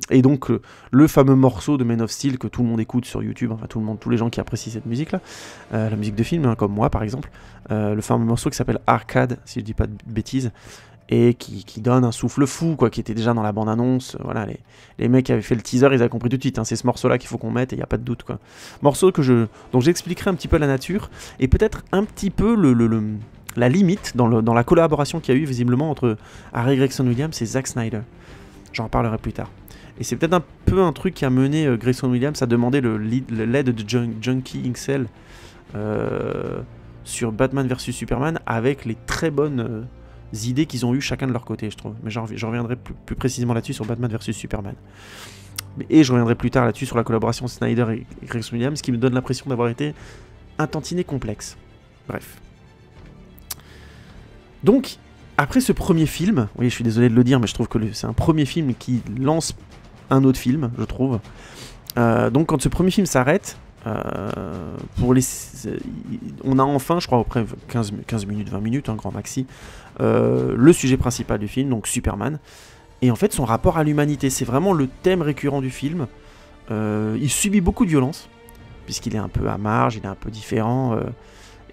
Et donc le fameux morceau de Man of Steel que tout le monde écoute sur YouTube, enfin tout le monde, tous les gens qui apprécient cette musique là, la musique de film, hein, comme moi par exemple, le fameux morceau qui s'appelle Arcade, si je dis pas de bêtises, et qui donne un souffle fou, quoi, qui était déjà dans la bande-annonce. Voilà, les mecs qui avaient fait le teaser, ils avaient compris tout de suite, hein, c'est ce morceau-là qu'il faut qu'on mette, et il n'y a pas de doute, quoi. Morceau dont j'expliquerai un petit peu la nature, et peut-être un petit peu la limite dans la collaboration qu'il y a eu visiblement entre Harry Gregson Williams et Zack Snyder. J'en reparlerai plus tard. Et c'est peut-être un peu un truc qui a mené Gregson Williams à demander l'aide de Junkie XL sur Batman vs Superman, avec les très bonnes idées qu'ils ont eues chacun de leur côté, je trouve. Mais j'en reviendrai plus précisément là-dessus sur Batman vs Superman. Et je reviendrai plus tard là-dessus sur la collaboration Snyder et Gregson Williams, qui me donne l'impression d'avoir été un tantinet complexe. Bref. Donc, après ce premier film, oui, je suis désolé de le dire, mais je trouve que c'est un premier film qui lance un autre film, je trouve. Donc quand ce premier film s'arrête, on a enfin, je crois, après 15 minutes, 20 minutes, un grand maxi, le sujet principal du film, donc Superman. Et en fait, son rapport à l'humanité, c'est vraiment le thème récurrent du film. Il subit beaucoup de violence, puisqu'il est un peu à marge, il est un peu différent...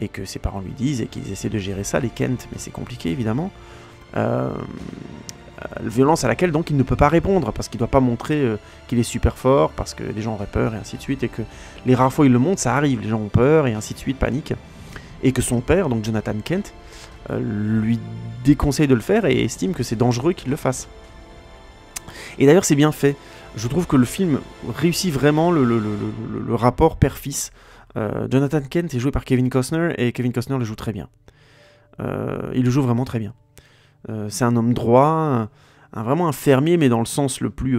et que ses parents lui disent, et qu'ils essaient de gérer ça, les Kent, mais c'est compliqué évidemment. Violence à laquelle donc il ne peut pas répondre, parce qu'il ne doit pas montrer qu'il est super fort, parce que les gens auraient peur, et ainsi de suite, et que les rares fois il le montre, ça arrive, les gens ont peur, et ainsi de suite, panique. Et que son père, donc Jonathan Kent, lui déconseille de le faire, et estime que c'est dangereux qu'il le fasse. Et d'ailleurs c'est bien fait, je trouve que le film réussit vraiment le rapport père-fils. Jonathan Kent est joué par Kevin Costner, et Kevin Costner le joue très bien. Il le joue vraiment très bien. C'est un homme droit, vraiment un fermier, mais dans le sens le plus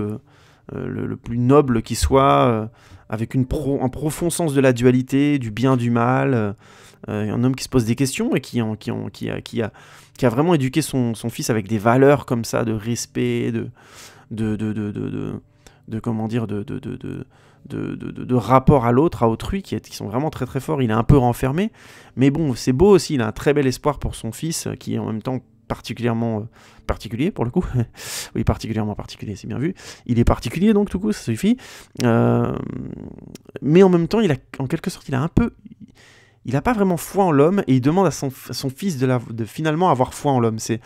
noble qui soit, avec un profond sens de la dualité, du bien, du mal. Un homme qui se pose des questions et qui a vraiment éduqué son fils avec des valeurs comme ça, de respect, de rapport à l'autre, à autrui, qui sont vraiment très très forts. Il est un peu renfermé, mais bon, c'est beau aussi, il a un très bel espoir pour son fils, qui est en même temps particulièrement particulier pour le coup. Oui, particulièrement particulier, c'est bien vu. Il est particulier donc, tout coup, ça suffit. Mais en même temps, en quelque sorte, il n'a pas vraiment foi en l'homme, et il demande à son fils de finalement avoir foi en l'homme. C'est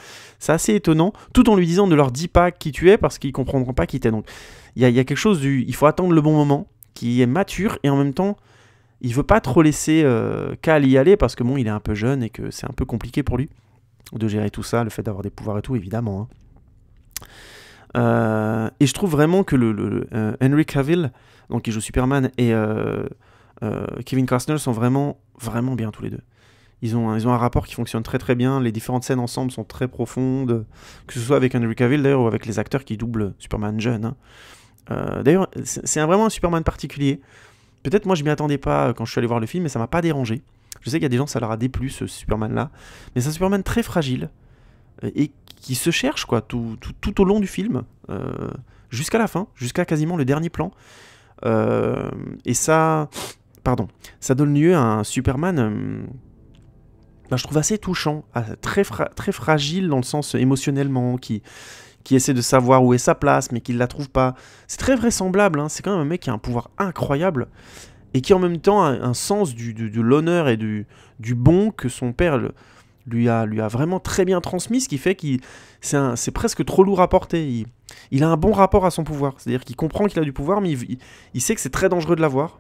assez étonnant, tout en lui disant ne leur dis pas qui tu es, parce qu'ils ne comprendront pas qui tu es. Donc il y a quelque chose il faut attendre le bon moment, qui est mature, et en même temps, il veut pas trop laisser Cal y aller, parce que bon, il est un peu jeune, et que c'est un peu compliqué pour lui de gérer tout ça, le fait d'avoir des pouvoirs et tout, évidemment. Hein. Et je trouve vraiment que Henry Cavill, donc qui joue Superman, et Kevin Costner sont vraiment, vraiment bien tous les deux. Ils ont un rapport qui fonctionne très très bien, les différentes scènes ensemble sont très profondes, que ce soit avec Henry Cavill d'ailleurs, ou avec les acteurs qui doublent Superman jeune. Hein. D'ailleurs, c'est vraiment un Superman particulier. Peut-être moi je m'y attendais pas quand je suis allé voir le film, mais ça m'a pas dérangé. Je sais qu'il y a des gens, ça leur a déplu ce Superman-là, mais c'est un Superman très fragile, et qui se cherche, quoi, tout au long du film, jusqu'à la fin, jusqu'à quasiment le dernier plan. Et ça donne lieu à un Superman, je trouve assez touchant, très fragile dans le sens émotionnellement, qui essaie de savoir où est sa place, mais qui ne la trouve pas. C'est très vraisemblable, hein. C'est quand même un mec qui a un pouvoir incroyable, et qui en même temps a un sens de l'honneur et du bon que son père lui a vraiment très bien transmis, ce qui fait que c'est presque trop lourd à porter. Il a un bon rapport à son pouvoir, c'est-à-dire qu'il comprend qu'il a du pouvoir, mais il sait que c'est très dangereux de l'avoir,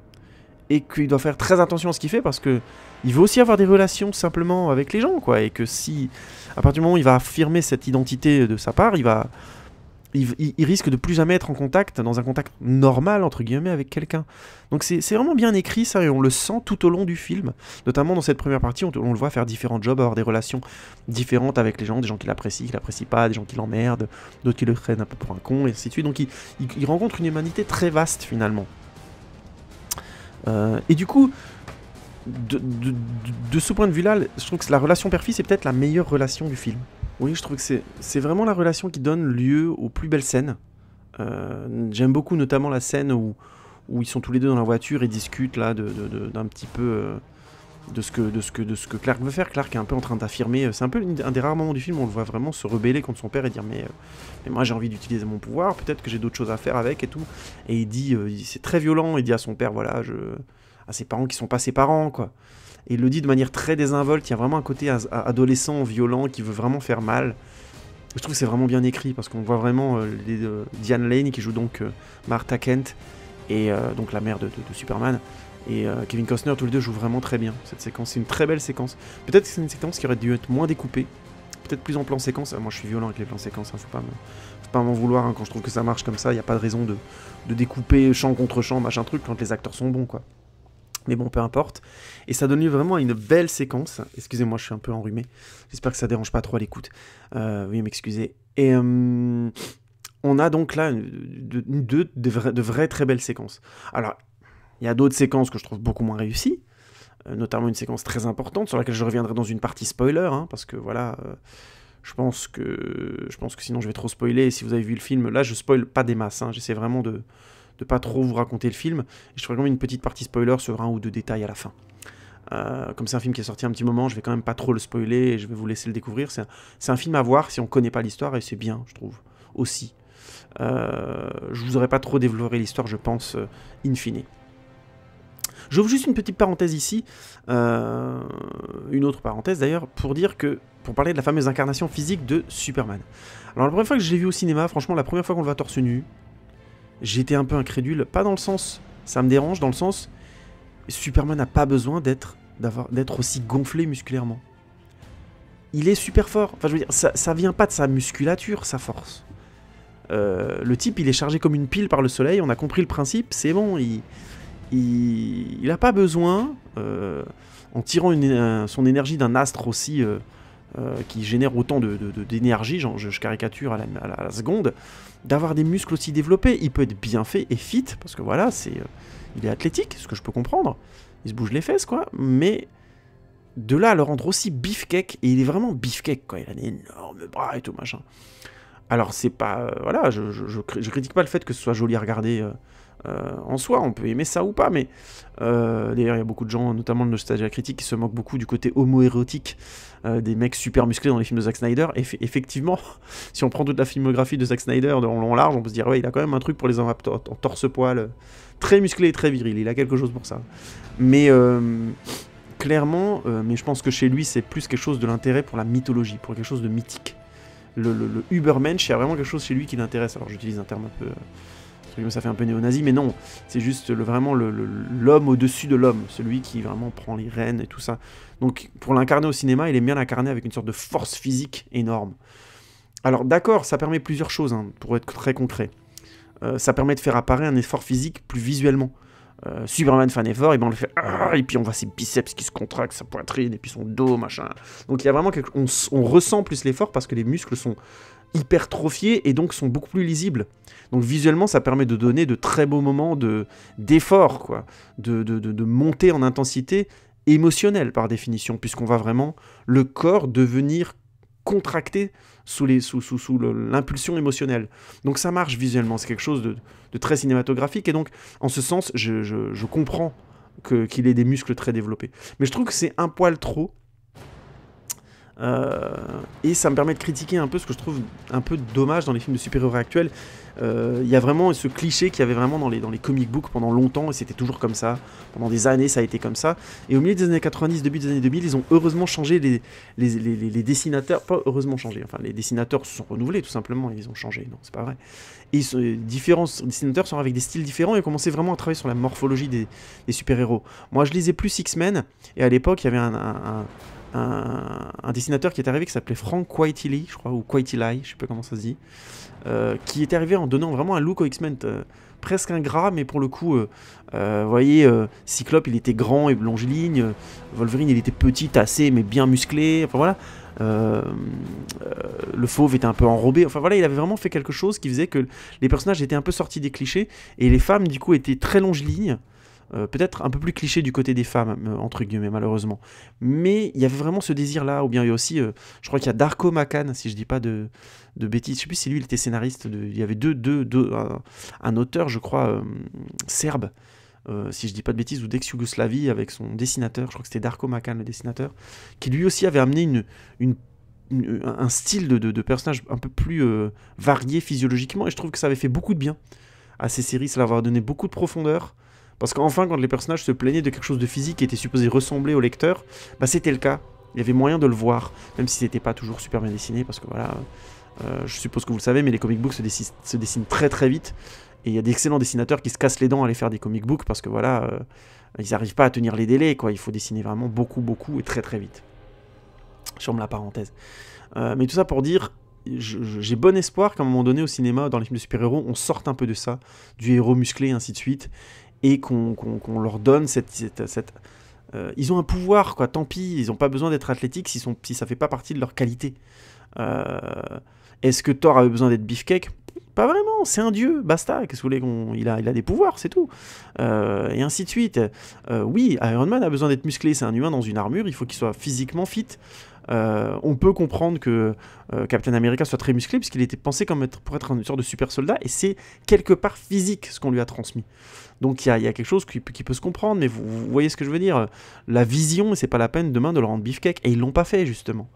et qu'il doit faire très attention à ce qu'il fait, parce que il veut aussi avoir des relations simplement avec les gens, quoi, et que si, à partir du moment où il va affirmer cette identité de sa part, il risque de plus jamais être dans un contact normal, entre guillemets, avec quelqu'un. Donc c'est vraiment bien écrit, ça, et on le sent tout au long du film, notamment dans cette première partie, on le voit faire différents jobs, avoir des relations différentes avec les gens, des gens qui l'apprécient pas, des gens qui l'emmerdent, d'autres qui le prennent un peu pour un con, et ainsi de suite. Donc il rencontre une humanité très vaste, finalement. Et du coup, de ce point de vue-là, je trouve que la relation père-fils est peut-être la meilleure relation du film. Oui, je trouve que c'est vraiment la relation qui donne lieu aux plus belles scènes. J'aime beaucoup notamment la scène où ils sont tous les deux dans la voiture et discutent là d'un petit peu de ce que Clark veut faire. Clark est un peu en train d'affirmer, c'est un peu un des rares moments du film où on le voit vraiment se rebeller contre son père et dire mais moi j'ai envie d'utiliser mon pouvoir, peut-être que j'ai d'autres choses à faire avec et tout. Et il dit, c'est très violent, il dit à son père voilà, à ses parents qui sont pas ses parents quoi. Et il le dit de manière très désinvolte, il y a vraiment un côté adolescent, violent, qui veut vraiment faire mal. Je trouve que c'est vraiment bien écrit, parce qu'on voit vraiment Diane Lane, qui joue donc Martha Kent, et donc la mère de Superman, et Kevin Costner, tous les deux jouent vraiment très bien cette séquence. C'est une très belle séquence. Peut-être que c'est une séquence qui aurait dû être moins découpée, peut-être plus en plan séquence. Moi je suis violent avec les plans séquences, hein, faut pas m'en vouloir, hein, quand je trouve que ça marche comme ça, il n'y a pas de raison de découper champ contre champ, machin truc, quand les acteurs sont bons quoi. Mais bon, peu importe. Et ça donne lieu vraiment à une belle séquence. Excusez-moi, je suis un peu enrhumé. J'espère que ça dérange pas trop à l'écoute. Veuillez m'excuser. Et on a donc là de vraies très belles séquences. Alors, il y a d'autres séquences que je trouve beaucoup moins réussies. Notamment une séquence très importante sur laquelle je reviendrai dans une partie spoiler. Hein, parce que voilà, je pense que sinon je vais trop spoiler. Et si vous avez vu le film, là je spoil pas des masses. Hein, j'essaie vraiment de pas trop vous raconter le film, et je ferai quand même une petite partie spoiler sur un ou deux détails à la fin. Comme c'est un film qui est sorti un petit moment, je vais quand même pas trop le spoiler, et je vais vous laisser le découvrir. C'est un film à voir si on connaît pas l'histoire, et c'est bien, je trouve, aussi. Je vous aurais pas trop développé l'histoire, je pense, in fine. J'ouvre juste une petite parenthèse ici, une autre parenthèse d'ailleurs, pour parler de la fameuse incarnation physique de Superman. Alors la première fois que je l'ai vu au cinéma, franchement, la première fois qu'on le voit torse nu, j'étais un peu incrédule, pas dans le sens, ça me dérange, dans le sens, Superman n'a pas besoin d'être aussi gonflé musculairement. Il est super fort, enfin je veux dire, ça vient pas de sa musculature, sa force. Le type, il est chargé comme une pile par le soleil, on a compris le principe, c'est bon, il a pas besoin, en tirant son énergie d'un astre aussi, qui génère autant d'énergie, je caricature à la seconde, d'avoir des muscles aussi développés. Il peut être bien fait et fit, parce que voilà, il est athlétique, ce que je peux comprendre. Il se bouge les fesses, quoi. Mais de là à le rendre aussi beefcake, et il est vraiment beefcake, quoi. Il a des énormes bras et tout, machin. Alors, c'est pas... voilà, je critique pas le fait que ce soit joli à regarder en soi, on peut aimer ça ou pas, mais d'ailleurs il y a beaucoup de gens, notamment le Nostalgia Critique, qui se moquent beaucoup du côté homo-érotique des mecs super musclés dans les films de Zack Snyder. Et effectivement, si on prend toute la filmographie de Zack Snyder en long en large, on peut se dire ouais, il a quand même un truc pour les hommes en torse-poil, très musclé et très viril, il a quelque chose pour ça. Mais clairement, mais je pense que chez lui c'est plus quelque chose de l'intérêt pour la mythologie, pour quelque chose de mythique. Le Übermensch, il y a vraiment quelque chose chez lui qui l'intéresse. Alors j'utilise un terme un peu... ça fait un peu néo-nazi, mais non, c'est juste vraiment l'homme au-dessus de l'homme, celui qui vraiment prend les rênes et tout ça. Donc pour l'incarner au cinéma, il aime bien l'incarner avec une sorte de force physique énorme. Alors d'accord, ça permet plusieurs choses, hein, pour être très concret. Ça permet de faire apparaître un effort physique plus visuellement. Superman fait un effort, et ben on le fait, et puis on voit ses biceps qui se contractent, sa poitrine, et puis son dos, machin. Donc il y a vraiment on ressent plus l'effort parce que les muscles sont hypertrophiés et donc sont beaucoup plus lisibles. Donc visuellement, ça permet de donner de très beaux moments d'effort, quoi, de montée en intensité émotionnelle par définition, puisqu'on va vraiment le corps devenir contracté sous l'impulsion émotionnelle. Donc ça marche visuellement, c'est quelque chose de très cinématographique, et donc en ce sens, je comprends qu'il ait des muscles très développés. Mais je trouve que c'est un poil trop, et ça me permet de critiquer un peu ce que je trouve un peu dommage dans les films de super-héros actuels. Il y a vraiment ce cliché qu'il y avait vraiment dans les comic books pendant longtemps, et c'était toujours comme ça, pendant des années ça a été comme ça, et au milieu des années 90, début des années 2000, ils ont heureusement changé les dessinateurs, pas heureusement changé, enfin les dessinateurs se sont renouvelés tout simplement, ils ont changé, non c'est pas vrai, et différents dessinateurs sont avec des styles différents et ont commencé vraiment à travailler sur la morphologie des super-héros. Moi je lisais plus X-Men, et à l'époque il y avait un dessinateur qui est arrivé qui s'appelait Frank Quitely, je crois, ou Quitely, je sais pas comment ça se dit, qui est arrivé en donnant vraiment un look aux X-Men presque ingrat, mais pour le coup, vous voyez, Cyclope il était grand et longiligne, Wolverine il était petit, tassé, mais bien musclé, enfin voilà, le Fauve était un peu enrobé, enfin voilà, il avait vraiment fait quelque chose qui faisait que les personnages étaient un peu sortis des clichés, et les femmes du coup étaient très longilignes, peut-être un peu plus cliché du côté des femmes, entre guillemets, malheureusement. Mais il y avait vraiment ce désir-là, ou bien il y a aussi, je crois qu'il y a Darko Makan, si je dis pas de bêtises, je sais plus si lui, il était scénariste, il y avait un auteur, je crois, serbe, si je dis pas de bêtises, ou d'ex-Yougoslavie, avec son dessinateur, je crois que c'était Darko Makan, le dessinateur, qui lui aussi avait amené un style de personnage un peu plus varié physiologiquement, et je trouve que ça avait fait beaucoup de bien à ces séries, ça leur a donné beaucoup de profondeur, parce qu'enfin, quand les personnages se plaignaient de quelque chose de physique qui était supposé ressembler au lecteur, bah c'était le cas, il y avait moyen de le voir, même si c'était pas toujours super bien dessiné, parce que voilà, je suppose que vous le savez, mais les comic books se dessinent très très vite, et il y a d'excellents dessinateurs qui se cassent les dents à aller faire des comic books, parce que voilà, ils n'arrivent pas à tenir les délais, quoi, il faut dessiner vraiment beaucoup, beaucoup, et très très vite. Je ferme la parenthèse. Mais tout ça pour dire, j'ai bon espoir qu'à un moment donné au cinéma, dans les films de super-héros, on sorte un peu de ça, du héros musclé et ainsi de suite, et qu'on leur donne ils ont un pouvoir, quoi, tant pis, ils n'ont pas besoin d'être athlétiques si ça fait pas partie de leur qualité. Est-ce que Thor avait besoin d'être beefcake ? Pas vraiment, c'est un dieu, basta, qu'est-ce que vous voulez il a des pouvoirs, c'est tout. Et ainsi de suite. Oui, Iron Man a besoin d'être musclé, c'est un humain dans une armure, il faut qu'il soit physiquement fit. On peut comprendre que Captain America soit très musclé, puisqu'il était pensé pour être une sorte de super soldat, et c'est quelque part physique ce qu'on lui a transmis. Donc il y a quelque chose qui peut se comprendre, mais vous voyez ce que je veux dire. La vision, c'est pas la peine demain de le rendre beefcake, et ils l'ont pas fait justement.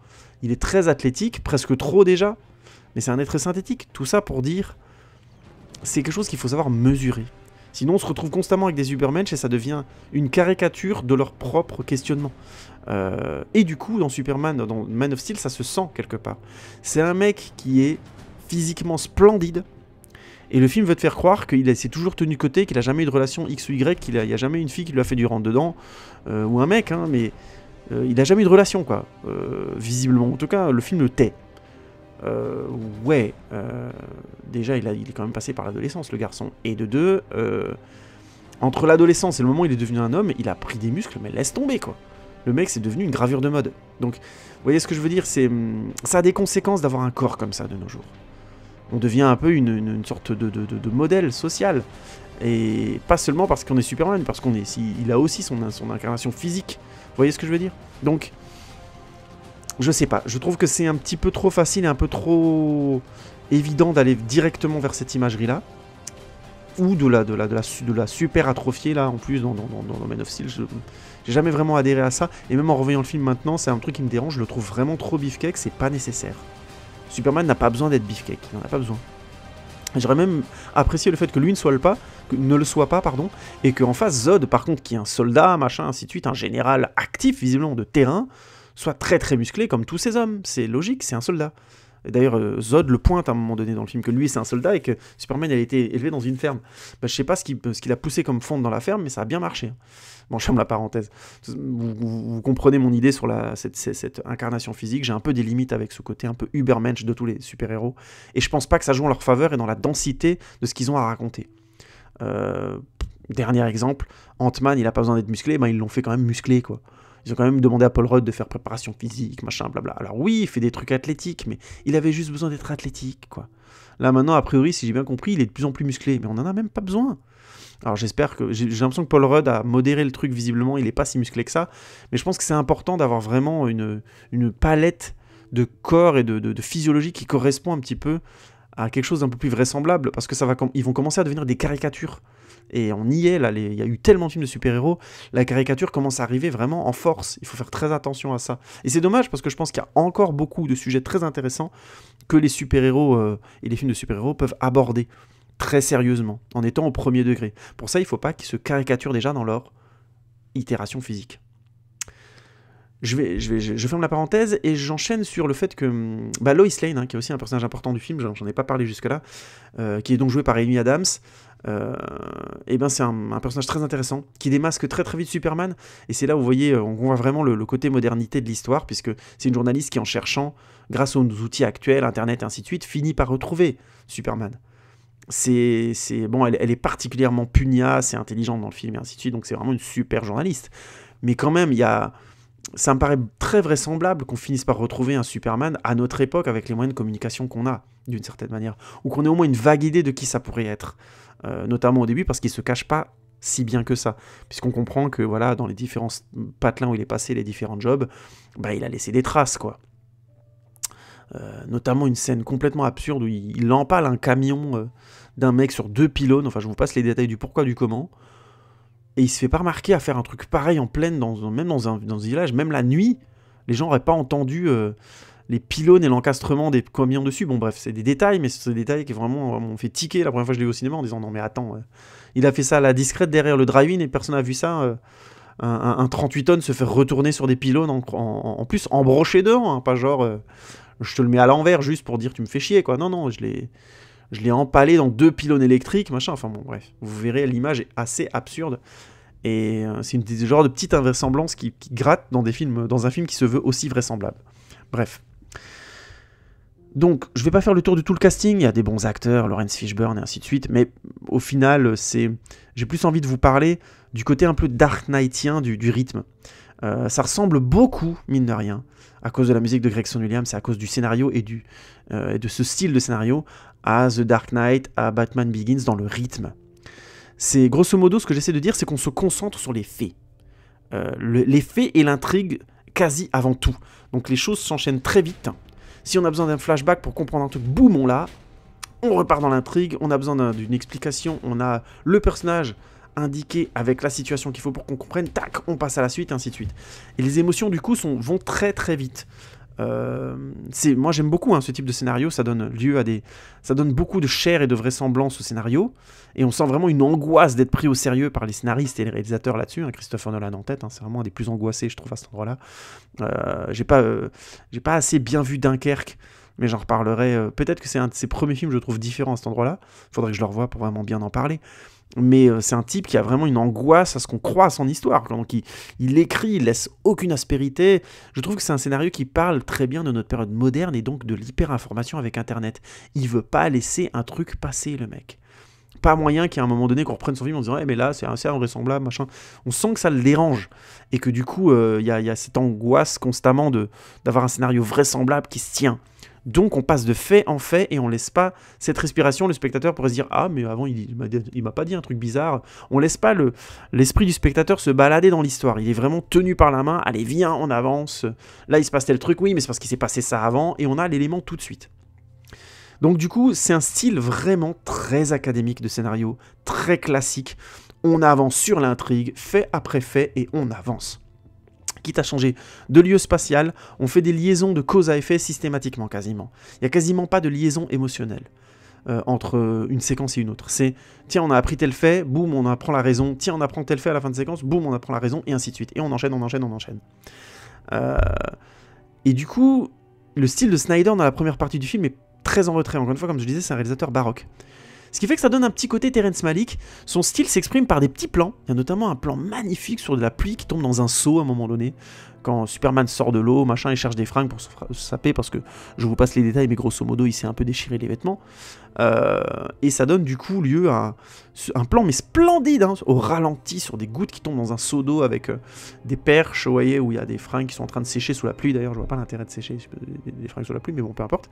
Il est très athlétique, presque trop déjà, mais c'est un être synthétique. Tout ça pour dire, c'est quelque chose qu'il faut savoir mesurer. Sinon on se retrouve constamment avec des Ubermensch et ça devient une caricature de leur propre questionnement. Et du coup, dans Superman, dans Man of Steel, ça se sent quelque part. C'est un mec qui est physiquement splendide, et le film veut te faire croire qu'il s'est toujours tenu de côté, qu'il a jamais eu de relation X ou Y, qu'il n'y a jamais une fille qui lui a fait du rentre-dedans, ou un mec, hein, mais il n'a jamais eu de relation, quoi. Visiblement, en tout cas, le film le tait. Déjà, il est quand même passé par l'adolescence, le garçon. Et de deux, entre l'adolescence et le moment où il est devenu un homme, il a pris des muscles, mais laisse tomber, quoi. Le mec, c'est devenu une gravure de mode. Donc, vous voyez ce que je veux dire, ça a des conséquences d'avoir un corps comme ça de nos jours. On devient un peu une sorte de modèle social. Et pas seulement parce qu'on est Superman, parce il a aussi son incarnation physique. Vous voyez ce que je veux dire? Donc, je sais pas, je trouve que c'est un petit peu trop facile et un peu trop évident d'aller directement vers cette imagerie-là. Ou de la super atrophiée, là, en plus, dans Man of Steel. J'ai jamais vraiment adhéré à ça, et même en revoyant le film maintenant, c'est un truc qui me dérange, je le trouve vraiment trop beefcake, c'est pas nécessaire. Superman n'a pas besoin d'être beefcake, il n'en a pas besoin. J'aurais même apprécié le fait que lui ne le soit pas, et qu'en face, Zod, par contre, qui est un soldat, machin, ainsi de suite, un général actif, visiblement, de terrain, soit très très musclé comme tous ces hommes. C'est logique, c'est un soldat. D'ailleurs, Zod le pointe à un moment donné dans le film, que lui c'est un soldat et que Superman a été élevé dans une ferme. Bah, je sais pas ce qu'il a poussé comme fonte dans la ferme, mais ça a bien marché. Bon, je ferme la parenthèse. Vous comprenez mon idée sur cette incarnation physique. J'ai un peu des limites avec ce côté un peu ubermensch de tous les super-héros. Et je pense pas que ça joue en leur faveur et dans la densité de ce qu'ils ont à raconter. Dernier exemple, Ant-Man, il a pas besoin d'être musclé, ben ils l'ont fait quand même musclé, quoi. Ils ont quand même demandé à Paul Rudd de faire préparation physique, machin, blabla. Alors oui, il fait des trucs athlétiques, mais il avait juste besoin d'être athlétique, quoi. Là maintenant, a priori, si j'ai bien compris, il est de plus en plus musclé, mais on en a même pas besoin. Alors j'espère que... J'ai l'impression que Paul Rudd a modéré le truc, visiblement, il est pas si musclé que ça, mais je pense que c'est important d'avoir vraiment une palette de corps et de physiologie qui correspond un petit peu à quelque chose d'un peu plus vraisemblable, parce que ils vont commencer à devenir des caricatures. Et on y est, là, il y a eu tellement de films de super-héros, la caricature commence à arriver vraiment en force, il faut faire très attention à ça. Et c'est dommage, parce que je pense qu'il y a encore beaucoup de sujets très intéressants que les super-héros et les films de super-héros peuvent aborder très sérieusement, en étant au premier degré. Pour ça, il ne faut pas qu'ils se caricaturent déjà dans leur itération physique. Je ferme la parenthèse et j'enchaîne sur le fait que Lois Lane, hein, qui est aussi un personnage important du film, j'en ai pas parlé jusque-là, qui est donc joué par Amy Adams, et ben c'est un personnage très intéressant, qui démasque très très vite Superman, et c'est là où vous voyez, on voit vraiment le côté modernité de l'histoire, puisque c'est une journaliste qui, en cherchant, grâce aux outils actuels, Internet et ainsi de suite, finit par retrouver Superman. Bon, elle est particulièrement pugnace et intelligente dans le film et ainsi de suite, donc c'est vraiment une super journaliste. Mais quand même, ça me paraît très vraisemblable qu'on finisse par retrouver un Superman à notre époque avec les moyens de communication qu'on a, d'une certaine manière, ou qu'on ait au moins une vague idée de qui ça pourrait être, notamment au début parce qu'il se cache pas si bien que ça, puisqu'on comprend que voilà, dans les différents patelins où il est passé, les différents jobs, bah, il a laissé des traces, quoi. Notamment une scène complètement absurde où il empale un camion d'un mec sur 2 pylônes, enfin je vous passe les détails du pourquoi, du comment, et il se fait pas remarquer à faire un truc pareil en pleine, même dans un village, même la nuit, les gens n'auraient pas entendu les pylônes et l'encastrement des camions dessus. Bon bref, c'est des détails, mais c'est des détails qui vraiment m'ont fait tiquer la première fois que je l'ai vu au cinéma en disant non mais attends, il a fait ça à la discrète derrière le drive-in et personne n'a vu ça, un 38 tonnes se faire retourner sur des pylônes en plus embroché dedans, hein, pas genre je te le mets à l'envers juste pour dire tu me fais chier quoi, non, je l'ai empalé dans 2 pylônes électriques, machin, enfin bon bref, vous verrez, l'image est assez absurde. Et c'est une des genres de petites invraisemblances qui grattent dans un film qui se veut aussi vraisemblable. Bref. Donc, je vais pas faire le tour de tout le casting, il y a des bons acteurs, Laurence Fishburne et ainsi de suite, mais au final, j'ai plus envie de vous parler du côté un peu Dark Knightien du rythme. Ça ressemble beaucoup, mine de rien, à cause de la musique de Gregson Williams, et à cause du scénario et de ce style de scénario, à The Dark Knight, à Batman Begins dans le rythme. C'est grosso modo ce que j'essaie de dire, c'est qu'on se concentre sur les faits. Les faits et l'intrigue quasi avant tout. Donc les choses s'enchaînent très vite. Si on a besoin d'un flashback pour comprendre un truc, boum, on l'a. On repart dans l'intrigue, on a besoin d'une explication, on a le personnage indiqué avec la situation qu'il faut pour qu'on comprenne, tac, on passe à la suite, et ainsi de suite. Et les émotions du coup vont très très vite. Moi j'aime beaucoup ce type de scénario, ça donne beaucoup de chair et de vraisemblance au scénario, et on sent vraiment une angoisse d'être pris au sérieux par les scénaristes et les réalisateurs là-dessus, Christopher Nolan en tête, c'est vraiment un des plus angoissés je trouve à cet endroit-là. J'ai pas assez bien vu Dunkerque, mais j'en reparlerai, peut-être que c'est un de ses premiers films je trouve différent à cet endroit-là, faudrait que je le revoie pour vraiment bien en parler. Mais c'est un type qui a vraiment une angoisse à ce qu'on croit à son histoire. Donc il écrit, il laisse aucune aspérité. Je trouve que c'est un scénario qui parle très bien de notre période moderne et donc de l'hyper-information avec Internet. Il veut pas laisser un truc passer, le mec. Pas moyen qu'à un moment donné qu'on reprenne son film en disant mais là c'est assez invraisemblable, machin. On sent que ça le dérange. Et que du coup, il y a cette angoisse constamment d'avoir un scénario vraisemblable qui se tient. Donc on passe de fait en fait et on laisse pas cette respiration, le spectateur pourrait se dire ah mais avant il m'a pas dit un truc bizarre. On laisse pas l'esprit du spectateur se balader dans l'histoire, il est vraiment tenu par la main, allez viens on avance, là il se passe tel truc, oui mais c'est parce qu'il s'est passé ça avant, et on a l'élément tout de suite. Donc du coup c'est un style vraiment très académique de scénario, très classique, on avance sur l'intrigue, fait après fait et on avance. Quitte à changer de lieu spatial, on fait des liaisons de cause à effet systématiquement, quasiment. Il n'y a quasiment pas de liaison émotionnelle entre une séquence et une autre. C'est, tiens, on a appris tel fait, boum, on apprend la raison, tiens, on apprend tel fait à la fin de séquence, boum, on apprend la raison, et ainsi de suite. Et on enchaîne. Et du coup, le style de Snyder dans la première partie du film est très en retrait. Encore une fois, comme je disais, c'est un réalisateur baroque. Ce qui fait que ça donne un petit côté Terrence Malick. Son style s'exprime par des petits plans. Il y a notamment un plan magnifique sur de la pluie qui tombe dans un seau à un moment donné. Quand Superman sort de l'eau, machin, il cherche des fringues pour se saper, parce que je vous passe les détails, mais grosso modo, il s'est un peu déchiré les vêtements. Et ça donne du coup lieu à un plan, mais splendide, au ralenti, sur des gouttes qui tombent dans un seau d'eau avec des perches, vous voyez, où il y a des fringues qui sont en train de sécher sous la pluie. D'ailleurs, je vois pas l'intérêt de sécher des fringues sous la pluie, mais bon, peu importe.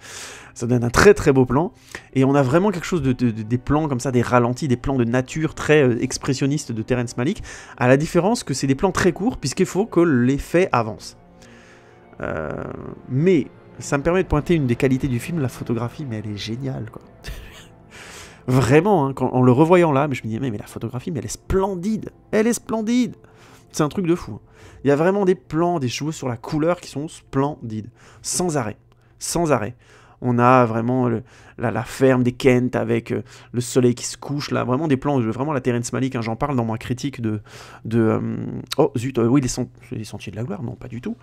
Ça donne un très très beau plan. Et on a vraiment quelque chose des plans comme ça, des ralentis, des plans de nature très expressionnistes de Terrence Malick, à la différence que c'est des plans très courts, puisqu'il faut que l'effet avance. Mais ça me permet de pointer une des qualités du film, la photographie, mais elle est géniale, quoi. Vraiment, en le revoyant là, mais je me disais, mais la photographie, mais elle est splendide. Elle est splendide. C'est un truc de fou. Il y a vraiment des plans, des choses sur la couleur qui sont splendides. Sans arrêt. Sans arrêt. On a vraiment la ferme des Kent avec le soleil qui se couche, là, vraiment des plans, vraiment la Terrence Malick, j'en parle dans ma critique oh zut, oui, les Sentiers de la Gloire, non, pas du tout.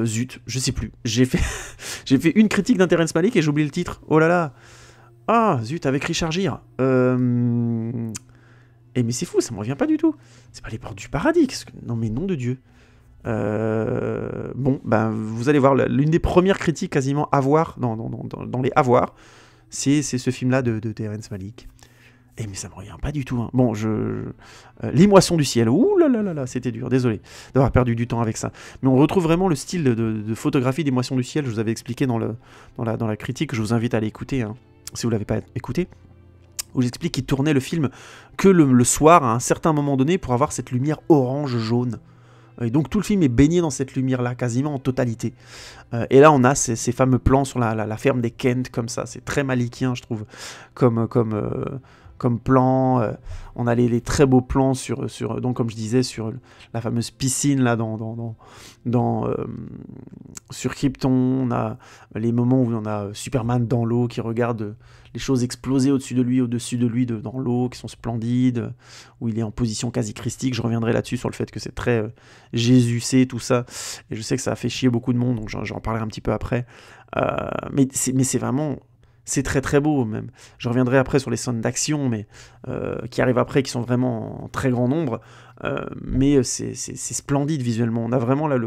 Zut, je sais plus. J'ai fait une critique d'un Terrence Malick et j'ai oublié le titre. Oh là là. Ah, zut, avec Richard Gere. Mais c'est fou, ça me revient pas du tout. C'est pas les Portes du Paradis. Non, mais nom de Dieu. Bon, ben, vous allez voir, l'une des premières critiques quasiment à voir, dans les à voir, c'est ce film-là de Terrence Malick. Mais ça me revient pas du tout. Bon, Les Moissons du Ciel. Ouh là là là là, c'était dur, désolé d'avoir perdu du temps avec ça. Mais on retrouve vraiment le style de photographie des Moissons du Ciel, je vous avais expliqué dans la critique, je vous invite à l'écouter, si vous l'avez pas écouté. où j'explique qu'il tournait le film que le soir, à un certain moment donné, pour avoir cette lumière orange-jaune. Et donc tout le film est baigné dans cette lumière-là, quasiment en totalité. Et là, on a ces fameux plans sur la ferme des Kent, comme ça. C'est très malikien, je trouve, comme plan. On a les très beaux plans donc comme je disais, sur la fameuse piscine là sur Krypton. On a les moments où on a Superman dans l'eau qui regarde les choses exploser au-dessus de lui, dans l'eau, qui sont splendides, où il est en position quasi christique. Je reviendrai là-dessus sur le fait que c'est très jésusé, tout ça. Et je sais que ça a fait chier beaucoup de monde, donc j'en parlerai un petit peu après. Mais c'est vraiment... C'est très très beau même. Je reviendrai après sur les scènes d'action, mais qui arrivent après, qui sont vraiment en très grand nombre. Mais c'est splendide visuellement. On a vraiment là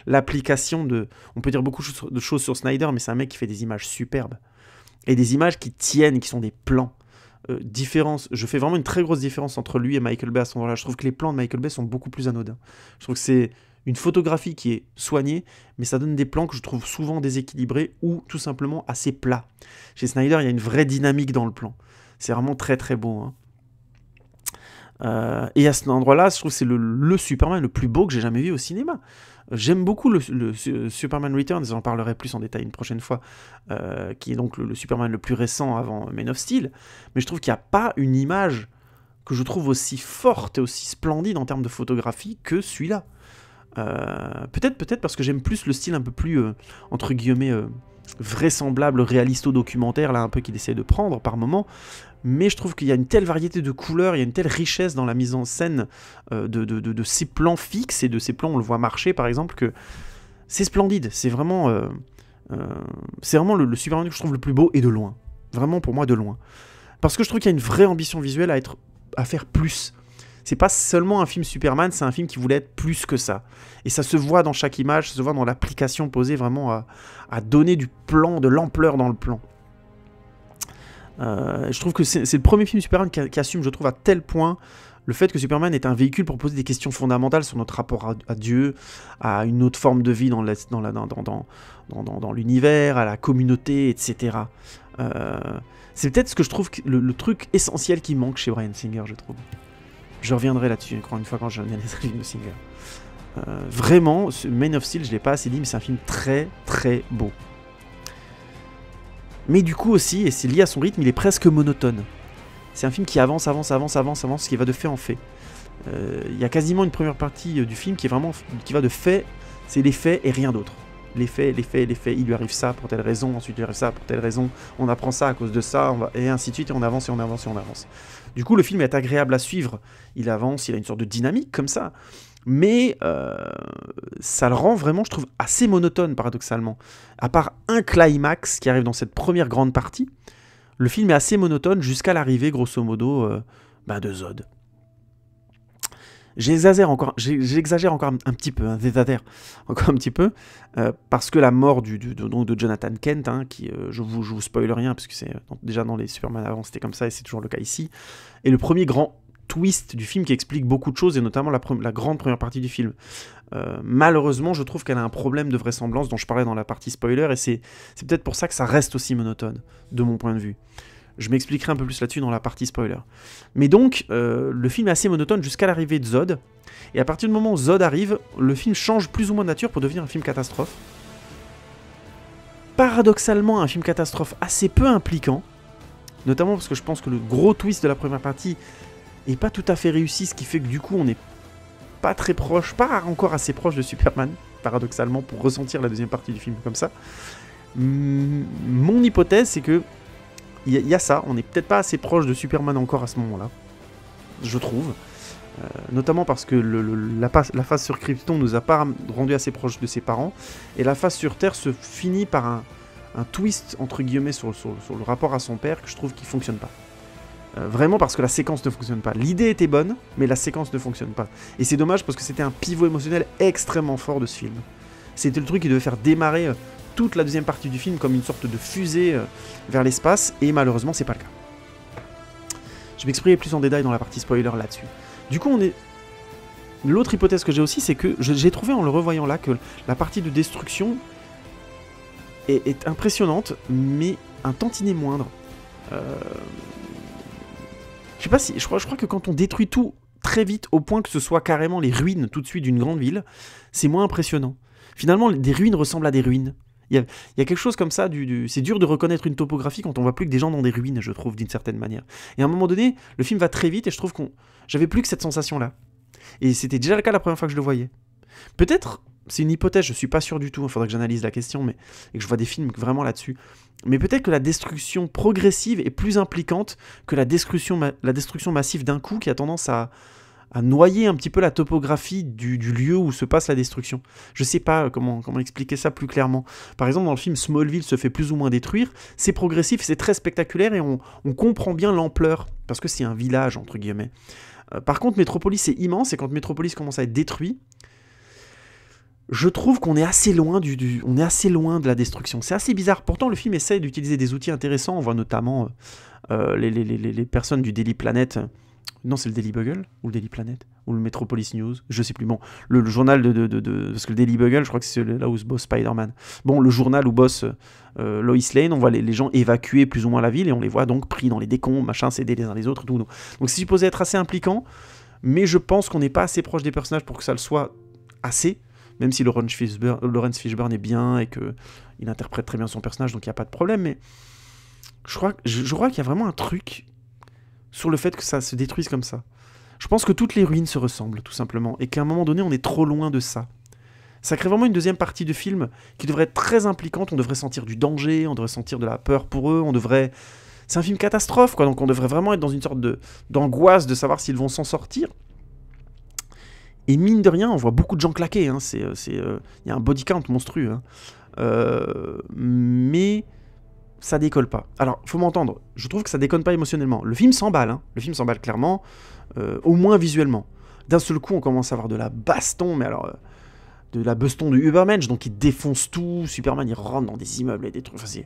l'application de... On peut dire beaucoup de choses sur Snyder, mais c'est un mec qui fait des images superbes. Et des images qui tiennent, qui sont des plans. Je fais vraiment une très grosse différence entre lui et Michael Bay à ce moment-là. Je trouve que les plans de Michael Bay sont beaucoup plus anodins. Je trouve que c'est une photographie qui est soignée, mais ça donne des plans que je trouve souvent déséquilibrés ou tout simplement assez plats. Chez Snyder, il y a une vraie dynamique dans le plan. C'est vraiment très très beau. Hein. Et à cet endroit-là, je trouve que c'est le Superman le plus beau que j'ai jamais vu au cinéma. J'aime beaucoup le Superman Returns, j'en parlerai plus en détail une prochaine fois, qui est donc le Superman le plus récent avant Man of Steel, mais je trouve qu'il n'y a pas une image que je trouve aussi forte et aussi splendide en termes de photographie que celui-là. Peut-être parce que j'aime plus le style un peu plus, entre guillemets, vraisemblable, réalisto-documentaire, là, un peu qu'il essaie de prendre par moment, mais je trouve qu'il y a une telle variété de couleurs, il y a une telle richesse dans la mise en scène de ces plans fixes et de ces plans où on le voit marcher, par exemple, que c'est splendide. C'est vraiment le Superman que je trouve le plus beau, et de loin. Vraiment, pour moi, de loin. Parce que je trouve qu'il y a une vraie ambition visuelle à faire plus. C'est pas seulement un film Superman, c'est un film qui voulait être plus que ça. Et ça se voit dans chaque image, ça se voit dans l'application posée vraiment à donner du plan, de l'ampleur dans le plan. Je trouve que c'est le premier film Superman qui assume, je trouve, à tel point le fait que Superman est un véhicule pour poser des questions fondamentales sur notre rapport à Dieu, à une autre forme de vie dans l'univers, à la communauté, etc. C'est peut-être ce que je trouve le truc essentiel qui manque chez Bryan Singer, je trouve. Je reviendrai là-dessus, encore une fois, quand je viens des films de Singer. Vraiment, Man of Steel, je ne l'ai pas assez dit, mais c'est un film très très beau. Mais du coup aussi, et c'est lié à son rythme, il est presque monotone. C'est un film qui avance, qui va de fait en fait. Il y a quasiment une première partie du film qui va de fait, c'est les faits et rien d'autre. Les faits, il lui arrive ça pour telle raison, ensuite il lui arrive ça pour telle raison, on apprend ça à cause de ça, et ainsi de suite, et on avance. Du coup, le film est agréable à suivre, il avance, il a une sorte de dynamique comme ça, mais ça le rend vraiment, je trouve, assez monotone, paradoxalement. À part un climax qui arrive dans cette première grande partie, le film est assez monotone jusqu'à l'arrivée, grosso modo, de Zod. J'exagère encore un petit peu, parce que la mort de Jonathan Kent, hein, qui, je vous spoil rien, parce que c'est déjà dans les Superman avant, c'était comme ça, et c'est toujours le cas ici, est le premier grand twist du film qui explique beaucoup de choses, et notamment la grande première partie du film. Malheureusement, je trouve qu'elle a un problème de vraisemblance dont je parlais dans la partie spoiler, et c'est peut-être pour ça que ça reste aussi monotone, de mon point de vue. Je m'expliquerai un peu plus là-dessus dans la partie spoiler. Mais donc, le film est assez monotone jusqu'à l'arrivée de Zod. Et à partir du moment où Zod arrive, le film change plus ou moins de nature pour devenir un film catastrophe. Paradoxalement, un film catastrophe assez peu impliquant. Notamment parce que je pense que le gros twist de la première partie est pas tout à fait réussi, ce qui fait que du coup, on n'est pas très proche, pas encore assez proche de Superman, paradoxalement, pour ressentir la deuxième partie du film comme ça. Mon hypothèse, c'est que il y a ça, on n'est peut-être pas assez proche de Superman encore à ce moment-là, je trouve. Notamment parce que la phase sur Krypton nous a pas rendu assez proche de ses parents, et la phase sur Terre se finit par un twist, entre guillemets, sur le rapport à son père, que je trouve qui ne fonctionne pas. Vraiment parce que la séquence ne fonctionne pas. L'idée était bonne, mais la séquence ne fonctionne pas. Et c'est dommage parce que c'était un pivot émotionnel extrêmement fort de ce film. C'était le truc qui devait faire démarrer toute la deuxième partie du film comme une sorte de fusée vers l'espace, et malheureusement c'est pas le cas. Je m'exprimerai plus en détail dans la partie spoiler là-dessus. Du coup, l'autre hypothèse que j'ai aussi, c'est que j'ai trouvé en le revoyant là que la partie de destruction est impressionnante, mais un tantinet moindre. Je sais pas si... Je crois que quand on détruit tout très vite, au point que ce soit carrément les ruines tout de suite d'une grande ville, c'est moins impressionnant. Finalement, des ruines ressemblent à des ruines. Il y a quelque chose comme ça, c'est dur de reconnaître une topographie quand on voit plus que des gens dans des ruines, je trouve, d'une certaine manière. Et à un moment donné, le film va très vite et je trouve j'avais plus que cette sensation-là. Et c'était déjà le cas la première fois que je le voyais. Peut-être, c'est une hypothèse, je suis pas sûr du tout, il faudrait que j'analyse la question, et que je vois des films vraiment là-dessus. Mais peut-être que la destruction progressive est plus impliquante que la destruction massive d'un coup qui a tendance à noyer un petit peu la topographie du lieu où se passe la destruction. Je sais pas comment expliquer ça plus clairement. Par exemple, dans le film, Smallville se fait plus ou moins détruire, c'est progressif, c'est très spectaculaire et on comprend bien l'ampleur, parce que c'est un village, entre guillemets. Par contre, Metropolis est immense, et quand Metropolis commence à être détruit, je trouve qu'on est assez loin on est assez loin de la destruction. C'est assez bizarre. Pourtant, le film essaie d'utiliser des outils intéressants. On voit notamment les personnes du Daily Planet. Non, c'est le Daily Bugle ou le Daily Planet ou le Metropolis News. Je sais plus. Bon, le journal parce que le Daily Bugle, je crois que c'est là où se bosse Spider-Man. Bon, le journal où bosse Lois Lane. On voit les gens évacuer plus ou moins la ville et on les voit donc pris dans les décombres, machin, cédés les uns les autres, tout. Donc c'est supposé être assez impliquant, mais je pense qu'on n'est pas assez proche des personnages pour que ça le soit assez. Même si Laurence Fishburne est bien et qu'il interprète très bien son personnage, donc il n'y a pas de problème, mais je crois qu'il y a vraiment un truc sur le fait que ça se détruise comme ça. Je pense que toutes les ruines se ressemblent, tout simplement, et qu'à un moment donné, on est trop loin de ça. Ça crée vraiment une deuxième partie de film qui devrait être très impliquante, on devrait sentir du danger, on devrait sentir de la peur pour eux, c'est un film catastrophe, quoi, donc on devrait vraiment être dans une sorte d'angoisse de savoir s'ils vont s'en sortir. Et mine de rien, on voit beaucoup de gens claquer. Hein. Il y a un body count monstrueux. Hein. Mais ça décolle pas. Alors, faut m'entendre. Je trouve que ça déconne pas émotionnellement. Le film s'emballe. Hein. Le film s'emballe clairement, au moins visuellement. D'un seul coup, on commence à avoir de la baston, mais alors de la baston de Ubermensch, donc il défonce tout. Superman, il rentre dans des immeubles et des trucs. Enfin,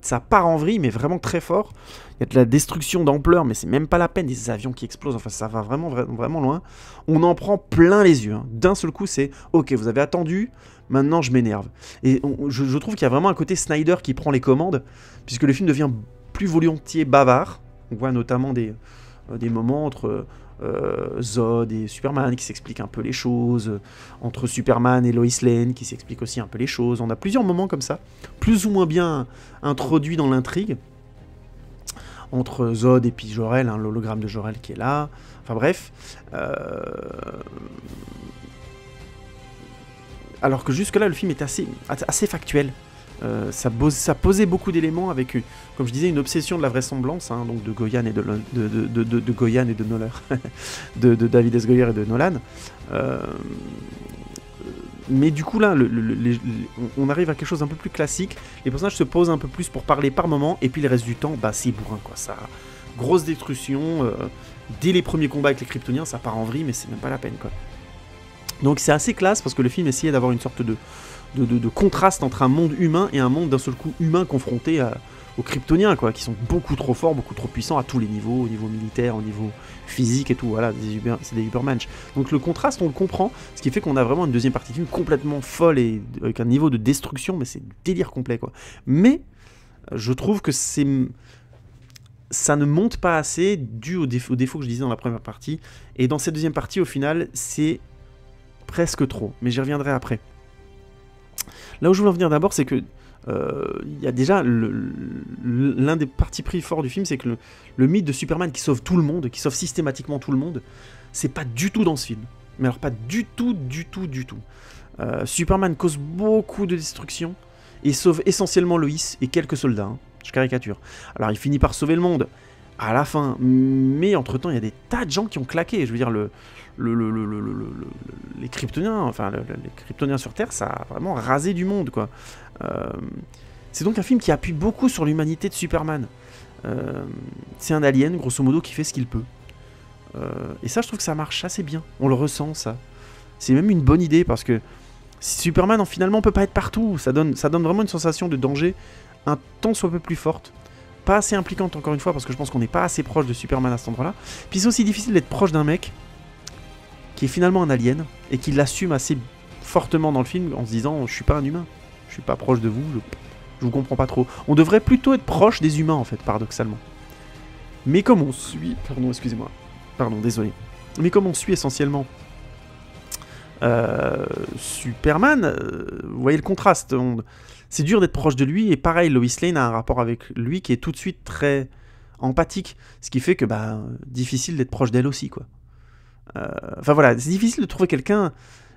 ça part en vrille, mais vraiment très fort. Il y a de la destruction d'ampleur, mais c'est même pas la peine. Des avions qui explosent, enfin ça va vraiment, vraiment loin. On en prend plein les yeux. Hein. D'un seul coup, c'est « Ok, vous avez attendu, maintenant je m'énerve ». Et je trouve qu'il y a vraiment un côté Snyder qui prend les commandes, puisque le film devient plus volontiers bavard. On voit notamment des moments entre Zod et Superman qui s'expliquent un peu les choses, entre Superman et Lois Lane qui s'expliquent aussi un peu les choses. On a plusieurs moments comme ça, plus ou moins bien introduits dans l'intrigue, entre Zod et puis Jor-El, hein, l'hologramme de Jor-El qui est là. Enfin bref. Alors que jusque-là, le film est assez factuel. Ça posait beaucoup d'éléments avec, comme je disais, une obsession de la vraisemblance, hein, donc de Goyan et de Goyan et de Nolan, de David S. Goyer et de Nolan. Mais du coup là, on arrive à quelque chose un peu plus classique. Les personnages se posent un peu plus pour parler par moment, et puis le reste du temps, bah c'est bourrin quoi. Ça, grosse destruction. Dès les premiers combats avec les Kryptoniens, ça part en vrille, mais c'est même pas la peine quoi. Donc c'est assez classe parce que le film essayait d'avoir une sorte de contraste entre un monde humain et un monde d'un seul coup humain confronté aux Kryptoniens, quoi, qui sont beaucoup trop forts, beaucoup trop puissants à tous les niveaux, au niveau militaire, au niveau physique et tout, voilà, c'est des Ubermensch. Donc le contraste, on le comprend, ce qui fait qu'on a vraiment une deuxième partie de film complètement folle et avec un niveau de destruction, mais c'est délire complet, quoi. Mais je trouve que ça ne monte pas assez, dû au défaut que je disais dans la première partie, et dans cette deuxième partie, au final, c'est presque trop, mais j'y reviendrai après. Là où je voulais en venir d'abord, c'est que y a déjà l'un des partis pris forts du film, c'est que le mythe de Superman qui sauve tout le monde, qui sauve systématiquement tout le monde, c'est pas du tout dans ce film. Mais alors pas du tout. Superman cause beaucoup de destruction et sauve essentiellement Lois et quelques soldats. Hein. Je caricature. Alors il finit par sauver le monde à la fin, mais entre-temps, il y a des tas de gens qui ont claqué. Je veux dire, les Kryptoniens, enfin, les Kryptoniens sur Terre, ça a vraiment rasé du monde, quoi. C'est donc un film qui appuie beaucoup sur l'humanité de Superman. C'est un alien, grosso modo, qui fait ce qu'il peut. Et ça, je trouve que ça marche assez bien. On le ressent, ça. C'est même une bonne idée, parce que Superman, finalement, peut pas être partout. Ça donne vraiment une sensation de danger un tant soit peu plus forte. Pas assez impliquante, encore une fois, parce que je pense qu'on n'est pas assez proche de Superman à cet endroit-là. Puis c'est aussi difficile d'être proche d'un mec qui est finalement un alien, et qui l'assume assez fortement dans le film, en se disant « Je suis pas un humain, je suis pas proche de vous, je vous comprends pas trop ». On devrait plutôt être proche des humains, en fait, paradoxalement. Mais comme on suit... Pardon, excusez-moi. Pardon, désolé. Mais comme on suit essentiellement Superman, vous voyez le contraste. C'est dur d'être proche de lui, et pareil, Lois Lane a un rapport avec lui qui est tout de suite très empathique, ce qui fait que, difficile d'être proche d'elle aussi, quoi. Enfin voilà, c'est difficile de trouver quelqu'un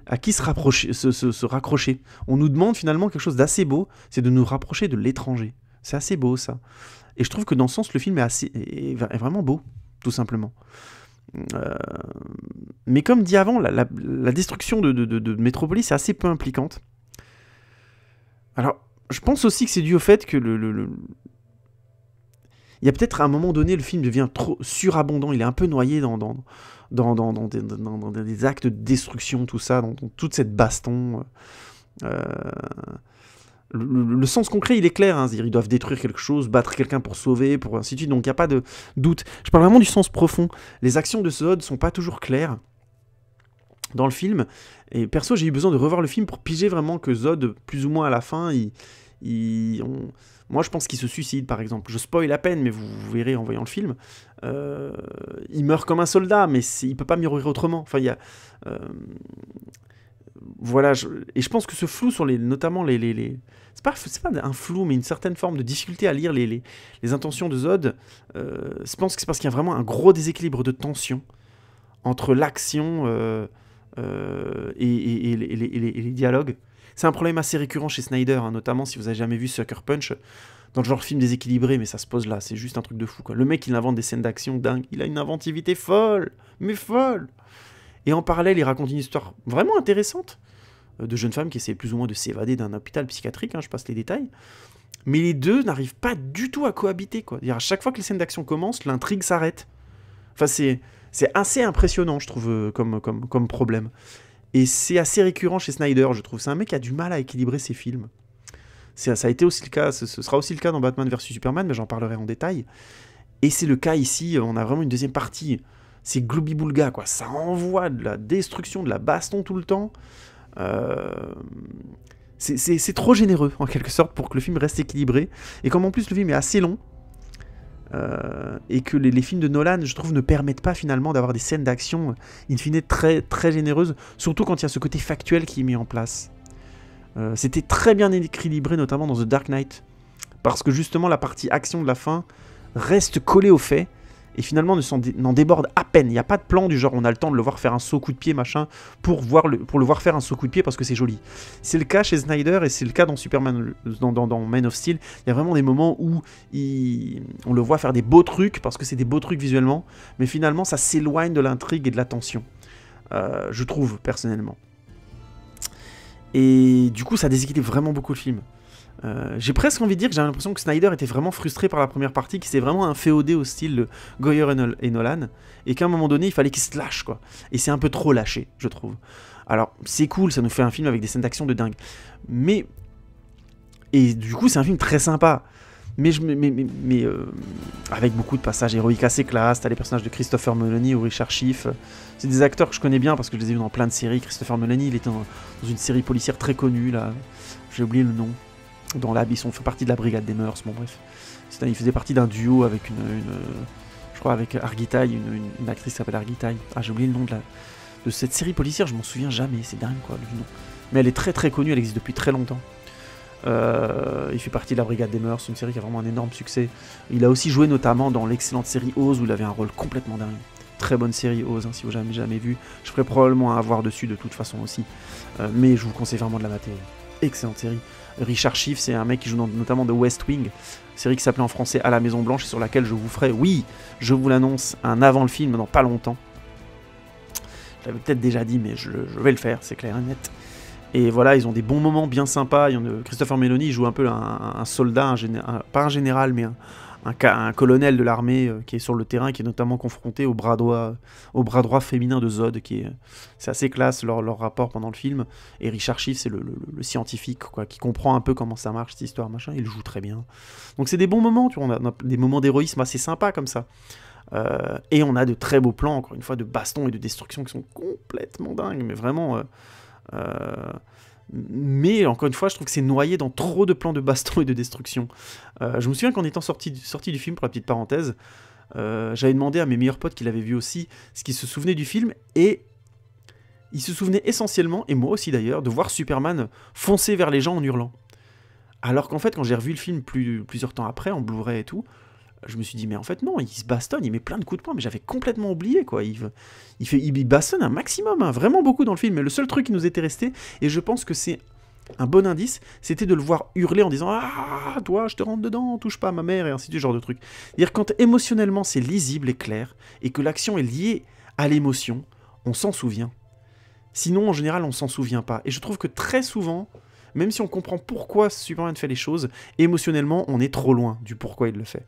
à qui se raccrocher. On nous demande finalement quelque chose d'assez beau, c'est de nous rapprocher de l'étranger. C'est assez beau, ça. Et je trouve que dans ce sens, le film est vraiment beau, tout simplement. Mais comme dit avant, la destruction de Metropolis est assez peu impliquante. Alors, je pense aussi que c'est dû au fait que il y a peut-être à un moment donné, le film devient trop surabondant, il est un peu noyé dans des actes de destruction, tout ça, dans toute cette baston. Le sens concret, il est clair, hein, c'est-à-dire ils doivent détruire quelque chose, battre quelqu'un pour sauver, pour ainsi de suite, donc il n'y a pas de doute. Je parle vraiment du sens profond. Les actions de Zod sont pas toujours claires dans le film, et perso, j'ai eu besoin de revoir le film pour piger vraiment que Zod, plus ou moins à la fin, moi je pense qu'il se suicide, par exemple. Je spoil à peine, mais vous verrez en voyant le film. Il meurt comme un soldat, mais il peut pas mourir autrement. Enfin, il y a... voilà, et je pense que ce flou sur notamment les... C'est pas un flou, mais une certaine forme de difficulté à lire les intentions de Zod. Je pense que c'est parce qu'il y a vraiment un gros déséquilibre de tension entre l'action et les dialogues. C'est un problème assez récurrent chez Snyder, hein, notamment si vous avez jamais vu Sucker Punch, dans le genre film déséquilibré, mais ça se pose là, c'est juste un truc de fou, quoi. Le mec, il invente des scènes d'action dingues, il a une inventivité folle, mais folle. Et en parallèle, il raconte une histoire vraiment intéressante de jeune femme qui essaie plus ou moins de s'évader d'un hôpital psychiatrique, hein, je passe les détails. Mais les deux n'arrivent pas du tout à cohabiter, quoi. À chaque fois que les scènes d'action commencent, l'intrigue s'arrête. Enfin, c'est assez impressionnant, je trouve, comme problème. Et c'est assez récurrent chez Snyder, je trouve. C'est un mec qui a du mal à équilibrer ses films. Ça a été aussi le cas, ce sera aussi le cas dans Batman vs Superman, mais j'en parlerai en détail. Et c'est le cas ici, on a vraiment une deuxième partie. C'est Glooby-Boulga, quoi. Ça envoie de la destruction, de la baston tout le temps. C'est trop généreux, en quelque sorte, pour que le film reste équilibré. Et comme en plus le film est assez long, et que les films de Nolan, je trouve, ne permettent pas finalement d'avoir des scènes d'action in fine très, très généreuses, surtout quand il y a ce côté factuel qui est mis en place. C'était très bien équilibré, notamment dans The Dark Knight, parce que justement la partie action de la fin reste collée aux faits, et finalement n'en déborde à peine. Il n'y a pas de plan du genre on a le temps de le voir faire un saut coup de pied, machin, pour le voir faire un saut coup de pied parce que c'est joli. C'est le cas chez Snyder, et c'est le cas dans Superman, dans Man of Steel. Il y a vraiment des moments où on le voit faire des beaux trucs, parce que c'est des beaux trucs visuellement, mais finalement ça s'éloigne de l'intrigue et de la tension. Je trouve, personnellement. Et du coup ça déséquilibre vraiment beaucoup le film. J'ai presque envie de dire que j'ai l'impression que Snyder était vraiment frustré par la première partie, qu'il s'est vraiment inféodé au style de Goyer et Nolan, et qu'à un moment donné, il fallait qu'il se lâche, quoi. Et c'est un peu trop lâché, je trouve. Alors, c'est cool, ça nous fait un film avec des scènes d'action de dingue. Mais... Et du coup, c'est un film très sympa. Mais avec beaucoup de passages héroïques assez classe. T'as les personnages de Christopher Meloni ou Richard Schiff. C'est des acteurs que je connais bien parce que je les ai vus dans plein de séries. Christopher Meloni, il était dans une série policière très connue, là. J'ai oublié le nom. Dans Lab, ils fait partie de la Brigade des Mœurs, bon bref. Il faisait partie d'un duo avec je crois avec Arguitaille, une actrice qui s'appelle Arguitaille. Ah, j'ai oublié le nom de cette série policière, je m'en souviens jamais, c'est dingue quoi, le nom. Mais elle est très très connue, elle existe depuis très longtemps. Il fait partie de la Brigade des Mœurs, une série qui a vraiment un énorme succès. Il a aussi joué notamment dans l'excellente série Oz, où il avait un rôle complètement dingue. Très bonne série Oz, hein, si vous n'avez jamais vu. Je ferai probablement un voir dessus de toute façon aussi. Mais je vous conseille vraiment de la mater. Excellente série. Richard Schiff, c'est un mec qui joue notamment de West Wing, série qui s'appelait en français À la Maison Blanche, et sur laquelle je vous ferai, oui, je vous l'annonce, un avant le film dans pas longtemps. Je l'avais peut-être déjà dit, mais je vais le faire, c'est clair et net. Et voilà, ils ont des bons moments bien sympas. Christopher Meloni, il joue un peu un soldat, pas un général, mais un colonel de l'armée qui est sur le terrain, qui est notamment confronté au bras droit féminin de Zod, c'est assez classe leur rapport pendant le film. Et Richard Schiff, c'est le scientifique, quoi, qui comprend un peu comment ça marche cette histoire, machin. Il joue très bien. Donc c'est des bons moments, tu vois, on a des moments d'héroïsme assez sympas comme ça. Et on a de très beaux plans, encore une fois, de baston et de destruction qui sont complètement dingues, mais vraiment. Mais encore une fois, je trouve que c'est noyé dans trop de plans de baston et de destruction. Je me souviens qu'en étant sorti du film, pour la petite parenthèse, J'avais demandé à mes meilleurs potes qui l'avaient vu aussi ce qu'ils se souvenaient du film, et ils se souvenaient essentiellement, et moi aussi d'ailleurs, de voir Superman foncer vers les gens en hurlant. Alors qu'en fait, quand j'ai revu le film plusieurs temps après, en Blu-ray et tout, je me suis dit, mais en fait non, il se bastonne, il met plein de coups de poing, mais j'avais complètement oublié, quoi. Il bastonne un maximum, hein, vraiment beaucoup dans le film, mais le seul truc qui nous était resté, et je pense que c'est un bon indice, c'était de le voir hurler en disant « Ah, toi, je te rentre dedans, touche pas à ma mère », et ainsi de suite, genre de truc. C'est-à-dire quand émotionnellement c'est lisible et clair, et que l'action est liée à l'émotion, on s'en souvient. Sinon, en général, on s'en souvient pas. Et je trouve que très souvent, même si on comprend pourquoi Superman fait les choses, émotionnellement, on est trop loin du pourquoi il le fait.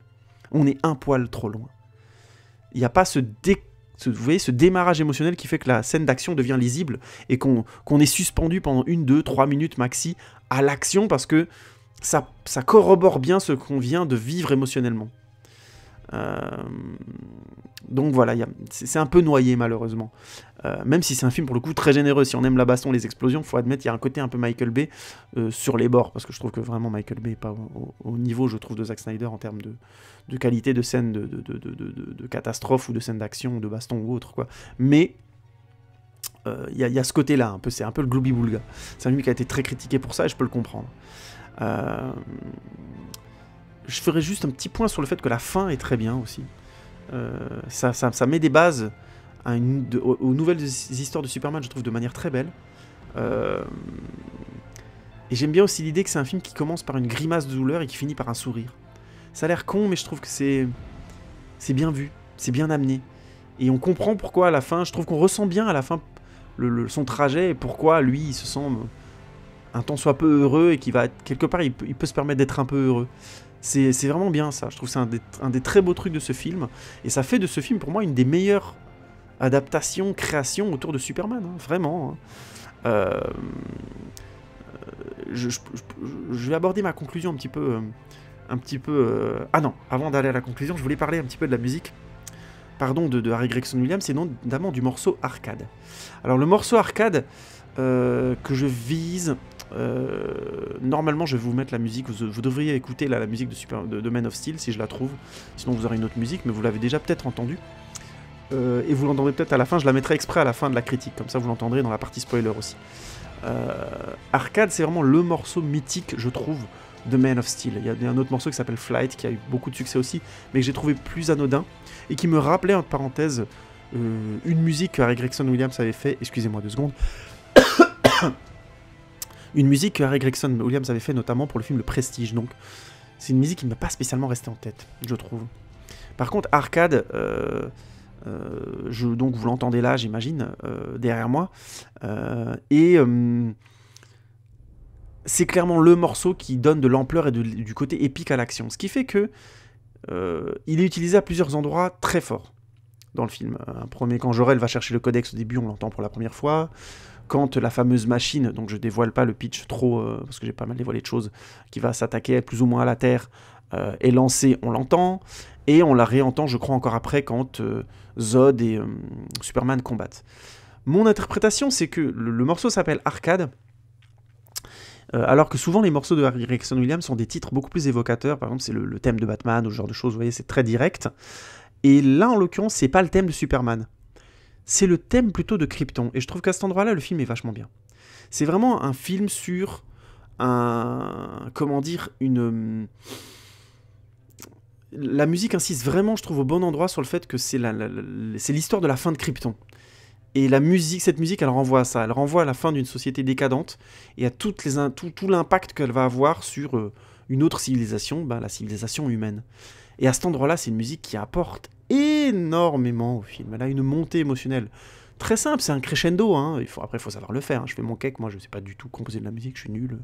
On est un poil trop loin. Il n'y a pas vous voyez, ce démarrage émotionnel qui fait que la scène d'action devient lisible et qu'on est suspendu pendant 1, 2, 3 minutes maxi à l'action parce que ça corrobore bien ce qu'on vient de vivre émotionnellement. Donc voilà, c'est un peu noyé malheureusement. Même si c'est un film pour le coup très généreux, si on aime la baston, les explosions, il faut admettre qu'il y a un côté un peu Michael Bay sur les bords, parce que je trouve que vraiment Michael Bay n'est pas au niveau, je trouve, de Zack Snyder en termes de qualité de scène de catastrophe ou de scène d'action, de baston ou autre, quoi. Mais il y a ce côté-là, un peu, c'est un peu le Glooby-Boulga. C'est un film qui a été très critiqué pour ça et je peux le comprendre. Je ferai juste un petit point sur le fait que la fin est très bien aussi. Ça met des bases aux nouvelles histoires de Superman, je trouve, de manière très belle. Et j'aime bien aussi l'idée que c'est un film qui commence par une grimace de douleur et qui finit par un sourire. Ça a l'air con, mais je trouve que c'est bien vu, c'est bien amené. Et on comprend pourquoi à la fin, je trouve qu'on ressent bien à la fin son trajet et pourquoi lui il se sent un tant soit peu heureux et qu'il va quelque part il peut se permettre d'être un peu heureux. C'est vraiment bien ça, je trouve que c'est un des très beaux trucs de ce film, et ça fait de ce film pour moi une des meilleures adaptations, créations autour de Superman, hein, vraiment. Hein. Je vais aborder ma conclusion un petit peu... Ah non, avant d'aller à la conclusion, je voulais parler un petit peu de la musique, pardon, de Harry Gregson Williams, et notamment du morceau Arcade. Alors le morceau Arcade, que je vise... normalement je vais vous mettre la musique, vous devriez écouter la musique de Man of Steel si je la trouve, sinon vous aurez une autre musique, mais vous l'avez déjà peut-être entendue, et vous l'entendrez peut-être à la fin, je la mettrai exprès à la fin de la critique, comme ça vous l'entendrez dans la partie spoiler aussi. Arcade, c'est vraiment le morceau mythique, je trouve, de Man of Steel. Il y a un autre morceau qui s'appelle Flight, qui a eu beaucoup de succès aussi, mais que j'ai trouvé plus anodin, et qui me rappelait, entre parenthèses, une musique que Harry Gregson Williams avait fait, excusez-moi 2 secondes, une musique que Harry Gregson Williams avait fait notamment pour le film Le Prestige, donc c'est une musique qui ne m'a pas spécialement restée en tête, je trouve. Par contre, Arcade, donc vous l'entendez là, j'imagine, derrière moi, et c'est clairement le morceau qui donne de l'ampleur et du côté épique à l'action, ce qui fait que il est utilisé à plusieurs endroits très forts dans le film. Un premier, quand Jor-El va chercher le codex au début, on l'entend pour la première fois. Quand la fameuse machine, donc je dévoile pas le pitch trop, parce que j'ai pas mal dévoilé de choses, qui va s'attaquer plus ou moins à la Terre, est lancée, on l'entend, et on la réentend, je crois, encore après, quand Zod et Superman combattent. Mon interprétation, c'est que le morceau s'appelle Arcade, alors que souvent les morceaux de Harry Gregson Williams sont des titres beaucoup plus évocateurs, par exemple c'est le thème de Batman, ou ce genre de choses, vous voyez, c'est très direct, et là, en l'occurrence, c'est pas le thème de Superman. C'est le thème plutôt de Krypton. Et je trouve qu'à cet endroit-là, le film est vachement bien. C'est vraiment un film sur comment dire, la musique insiste vraiment, je trouve, au bon endroit sur le fait que c'est l'histoire de la fin de Krypton. Et la musique, cette musique, elle renvoie à ça. Elle renvoie à la fin d'une société décadente et à tout l'impact qu'elle va avoir sur une autre civilisation, la civilisation humaine. Et à cet endroit-là, c'est une musique qui apporte énormément au film. Elle a une montée émotionnelle très simple, c'est un crescendo. Hein. Après, il faut savoir le faire. Hein. Je fais mon cake, moi je ne sais pas du tout composer de la musique, je suis nul.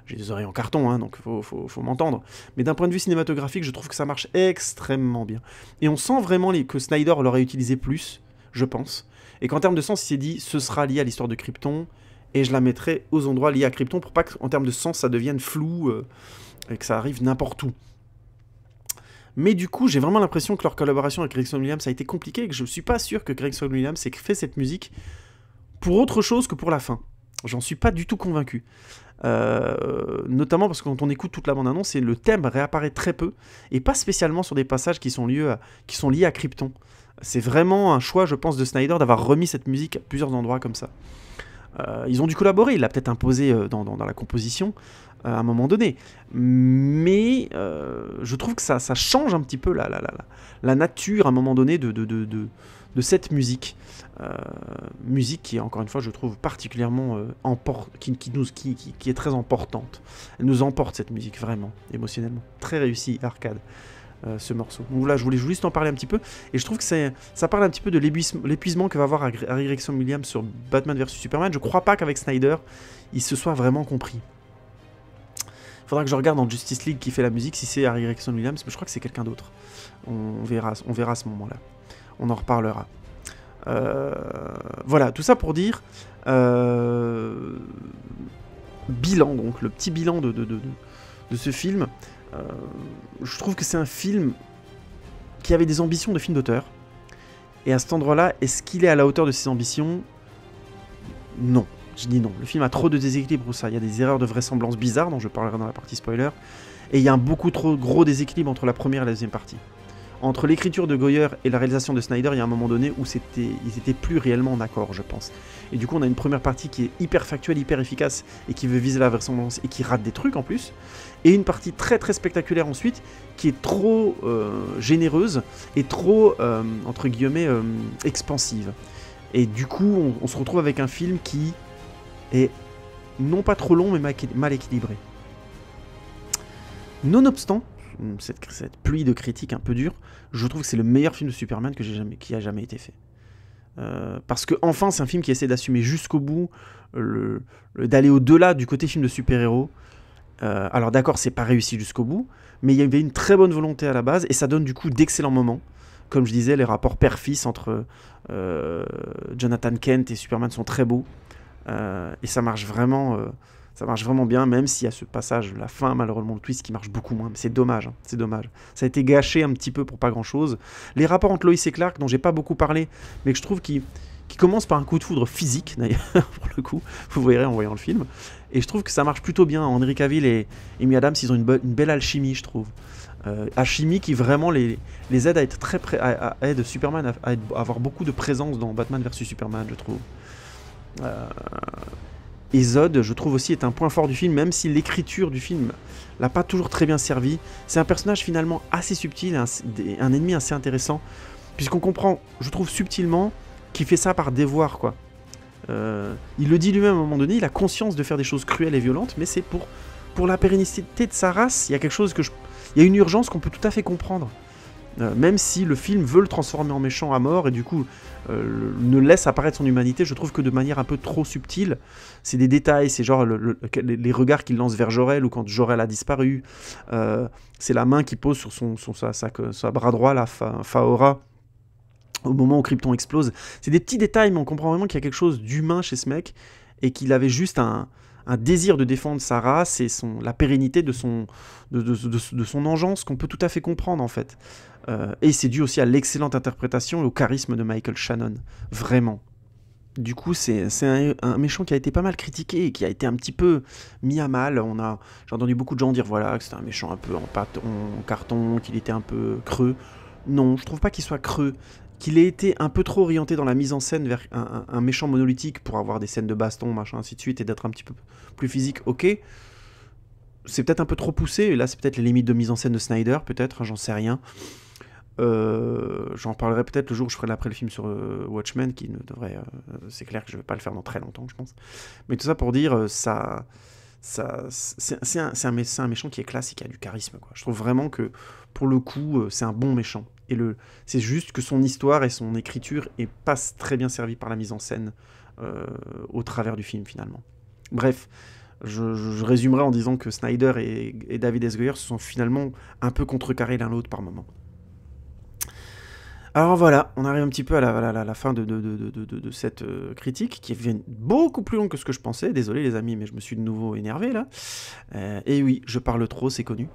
J'ai des oreilles en carton, hein, donc il faut m'entendre. Mais d'un point de vue cinématographique, je trouve que ça marche extrêmement bien. Et on sent vraiment que Snyder l'aurait utilisé plus, je pense. Et qu'en termes de sens, il s'est dit, ce sera lié à l'histoire de Krypton, et je la mettrai aux endroits liés à Krypton, pour pas qu'en termes de sens, ça devienne flou, et que ça arrive n'importe où. Mais du coup, j'ai vraiment l'impression que leur collaboration avec Gregson Williams a été compliquée, et que je ne suis pas sûr que Gregson Williams ait fait cette musique pour autre chose que pour la fin. J'en suis pas du tout convaincu. Notamment parce que quand on écoute toute la bande-annonce, le thème réapparaît très peu, et pas spécialement sur des passages qui sont liés à Krypton. C'est vraiment un choix, je pense, de Snyder d'avoir remis cette musique à plusieurs endroits comme ça. Ils ont dû collaborer, il l'a peut-être imposé dans la composition à un moment donné. Mais je trouve que ça change un petit peu la nature à un moment donné de cette musique. Musique qui est, encore une fois, je trouve particulièrement qui est très importante. Elle nous emporte, cette musique, vraiment, émotionnellement. Très réussi, arcade. Ce morceau. Donc là, je voulais juste en parler un petit peu, et je trouve que ça parle un petit peu de l'épuisement que va avoir Harry Gregson Williams sur Batman vs Superman. Je crois pas qu'avec Snyder, il se soit vraiment compris. Il faudra que je regarde dans Justice League qui fait la musique, si c'est Harry Gregson Williams, mais je crois que c'est quelqu'un d'autre. On verra à ce moment-là. On en reparlera. Voilà, tout ça pour dire... bilan, donc, le petit bilan de ce film... je trouve que c'est un film qui avait des ambitions de film d'auteur. Et à cet endroit-là, est-ce qu'il est à la hauteur de ses ambitions? Non. Je dis non. Le film a trop de déséquilibre pour ça. Il y a des erreurs de vraisemblance bizarres, dont je parlerai dans la partie spoiler. Et il y a un beaucoup trop gros déséquilibre entre la première et la deuxième partie. Entre l'écriture de Goyer et la réalisation de Snyder, il y a un moment donné où ils étaient plus réellement en accord, je pense. Et du coup, on a une première partie qui est hyper factuelle, hyper efficace, et qui veut viser la vraisemblance, et qui rate des trucs en plus. Et une partie très très spectaculaire ensuite, qui est trop généreuse, et trop, entre guillemets, expansive. Et du coup, on se retrouve avec un film qui est non pas trop long, mais mal équilibré. Nonobstant cette pluie de critiques un peu dure, je trouve que c'est le meilleur film de Superman qui a jamais été fait. Parce que enfin, c'est un film qui essaie d'assumer jusqu'au bout, d'aller au-delà du côté film de super-héros. Alors d'accord, c'est pas réussi jusqu'au bout, mais il y avait une très bonne volonté à la base, et ça donne du coup d'excellents moments. Comme je disais, les rapports père-fils entre Jonathan Kent et Superman sont très beaux, et ça marche vraiment bien, même s'il y a ce passage, la fin, malheureusement, le twist qui marche beaucoup moins. Mais c'est dommage, hein, c'est dommage. Ça a été gâché un petit peu pour pas grand-chose. Les rapports entre Lois et Clark, dont j'ai pas beaucoup parlé, mais que je trouve qui commence par un coup de foudre physique, d'ailleurs, pour le coup, vous verrez en voyant le film. Et je trouve que ça marche plutôt bien. Henry Cavill et Amy Adams, ils ont une belle alchimie, je trouve. Alchimie qui vraiment les aide à être aide Superman à avoir beaucoup de présence dans Batman vs Superman, je trouve. Et Zod, je trouve aussi, est un point fort du film, même si l'écriture du film l'a pas toujours très bien servi. C'est un personnage finalement assez subtil, un ennemi assez intéressant, puisqu'on comprend, je trouve subtilement, qu'il fait ça par devoir, quoi. Il le dit lui-même à un moment donné, il a conscience de faire des choses cruelles et violentes, mais c'est pour la pérennité de sa race. Il y a quelque chose il y a une urgence qu'on peut tout à fait comprendre. Même si le film veut le transformer en méchant à mort, et du coup ne laisse apparaître son humanité, je trouve que de manière un peu trop subtile. C'est des détails, c'est genre les regards qu'il lance vers Jor-El, ou quand Jor-El a disparu, c'est la main qu'il pose sur sa bras droit, la Faora, au moment où Krypton explose. C'est des petits détails, mais on comprend vraiment qu'il y a quelque chose d'humain chez ce mec, et qu'il avait juste un désir de défendre sa race et la pérennité de son engeance, qu'on peut tout à fait comprendre, en fait. Et c'est dû aussi à l'excellente interprétation et au charisme de Michael Shannon. Vraiment. Du coup, c'est un méchant qui a été pas mal critiqué et qui a été un petit peu mis à mal. J'ai entendu beaucoup de gens dire voilà, que c'était un méchant un peu en carton, qu'il était un peu creux. Non, je trouve pas qu'il soit creux. Qu'il ait été un peu trop orienté dans la mise en scène vers un méchant monolithique pour avoir des scènes de baston, machin, ainsi de suite, et d'être un petit peu plus physique, ok. C'est peut-être un peu trop poussé, et là c'est peut-être les limites de mise en scène de Snyder, peut-être, j'en sais rien. J'en parlerai peut-être le jour où je ferai après le film sur Watchmen, qui ne devrait... c'est clair que je ne vais pas le faire dans très longtemps, je pense. Mais tout ça pour dire, c'est un méchant qui est classe et qui a du charisme, quoi. Je trouve vraiment que, pour le coup, c'est un bon méchant. Et c'est juste que son histoire et son écriture est pas très bien servie par la mise en scène au travers du film, finalement. Bref, je résumerai en disant que Snyder et David S. Goyer se sont finalement un peu contrecarrés l'un l'autre par moment. Alors voilà, on arrive un petit peu à la fin de cette critique, qui est beaucoup plus longue que ce que je pensais. Désolé les amis, mais je me suis de nouveau énervé là. Et oui, je parle trop, c'est connu.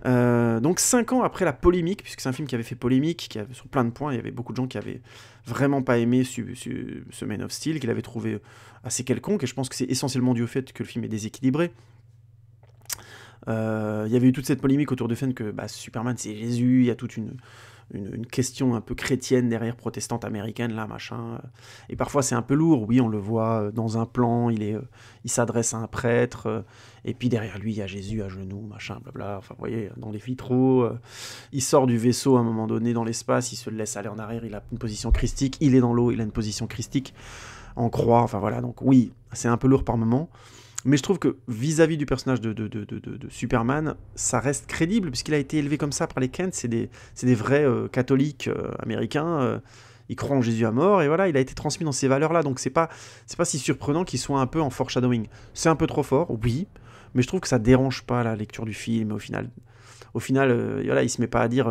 Donc 5 ans après la polémique, puisque c'est un film qui avait fait polémique, qui avait, sur plein de points, il y avait beaucoup de gens qui avaient vraiment pas aimé ce Man of Steel, qui l'avaient trouvé assez quelconque, et je pense que c'est essentiellement dû au fait que le film est déséquilibré. Il y avait eu toute cette polémique autour du fait que Superman c'est Jésus, il y a toute une question un peu chrétienne derrière, protestante américaine, là, machin. Et parfois, c'est un peu lourd. Oui, on le voit dans un plan, il s'adresse à un prêtre, et puis derrière lui, il y a Jésus à genoux, machin, blabla. Enfin, vous voyez, dans les vitraux, il sort du vaisseau à un moment donné dans l'espace, il se laisse aller en arrière, il a une position christique, il est dans l'eau, il a une position christique, en croix, enfin voilà. Donc oui, c'est un peu lourd par moment. Mais je trouve que vis-à-vis du personnage de Superman, ça reste crédible, puisqu'il a été élevé comme ça par les Kent, c'est des vrais catholiques américains, ils croient en Jésus à mort, et voilà, il a été transmis dans ces valeurs-là, donc c'est pas si surprenant qu'il soit un peu en foreshadowing. C'est un peu trop fort, oui, mais je trouve que ça dérange pas la lecture du film, au final, voilà, il se met pas à dire...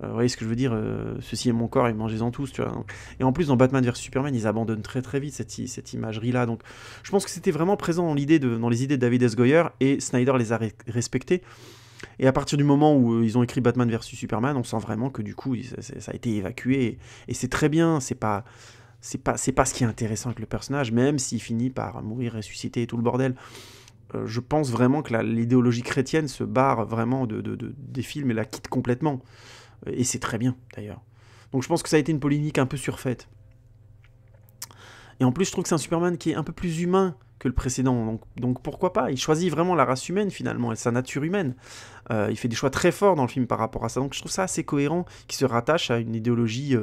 vous voyez ce que je veux dire, ceci est mon corps et mangez-en tous, tu vois. Et en plus, dans Batman vs Superman, ils abandonnent très très vite cette imagerie-là. Donc, je pense que c'était vraiment présent dans les idées de David S. Goyer, et Snyder les a respectées. Et à partir du moment où ils ont écrit Batman vs Superman, on sent vraiment que du coup, ça a été évacué. Et c'est très bien, c'est pas ce qui est intéressant avec le personnage, même s'il finit par mourir, ressusciter et tout le bordel. Je pense vraiment que l'idéologie chrétienne se barre vraiment des films et la quitte complètement. Et c'est très bien, d'ailleurs. Donc je pense que ça a été une polémique un peu surfaite. Et en plus, je trouve que c'est un Superman qui est un peu plus humain que le précédent. Donc pourquoi pas? Il choisit vraiment la race humaine, finalement, et sa nature humaine. Il fait des choix très forts dans le film par rapport à ça. Donc je trouve ça assez cohérent, qui se rattache à une idéologie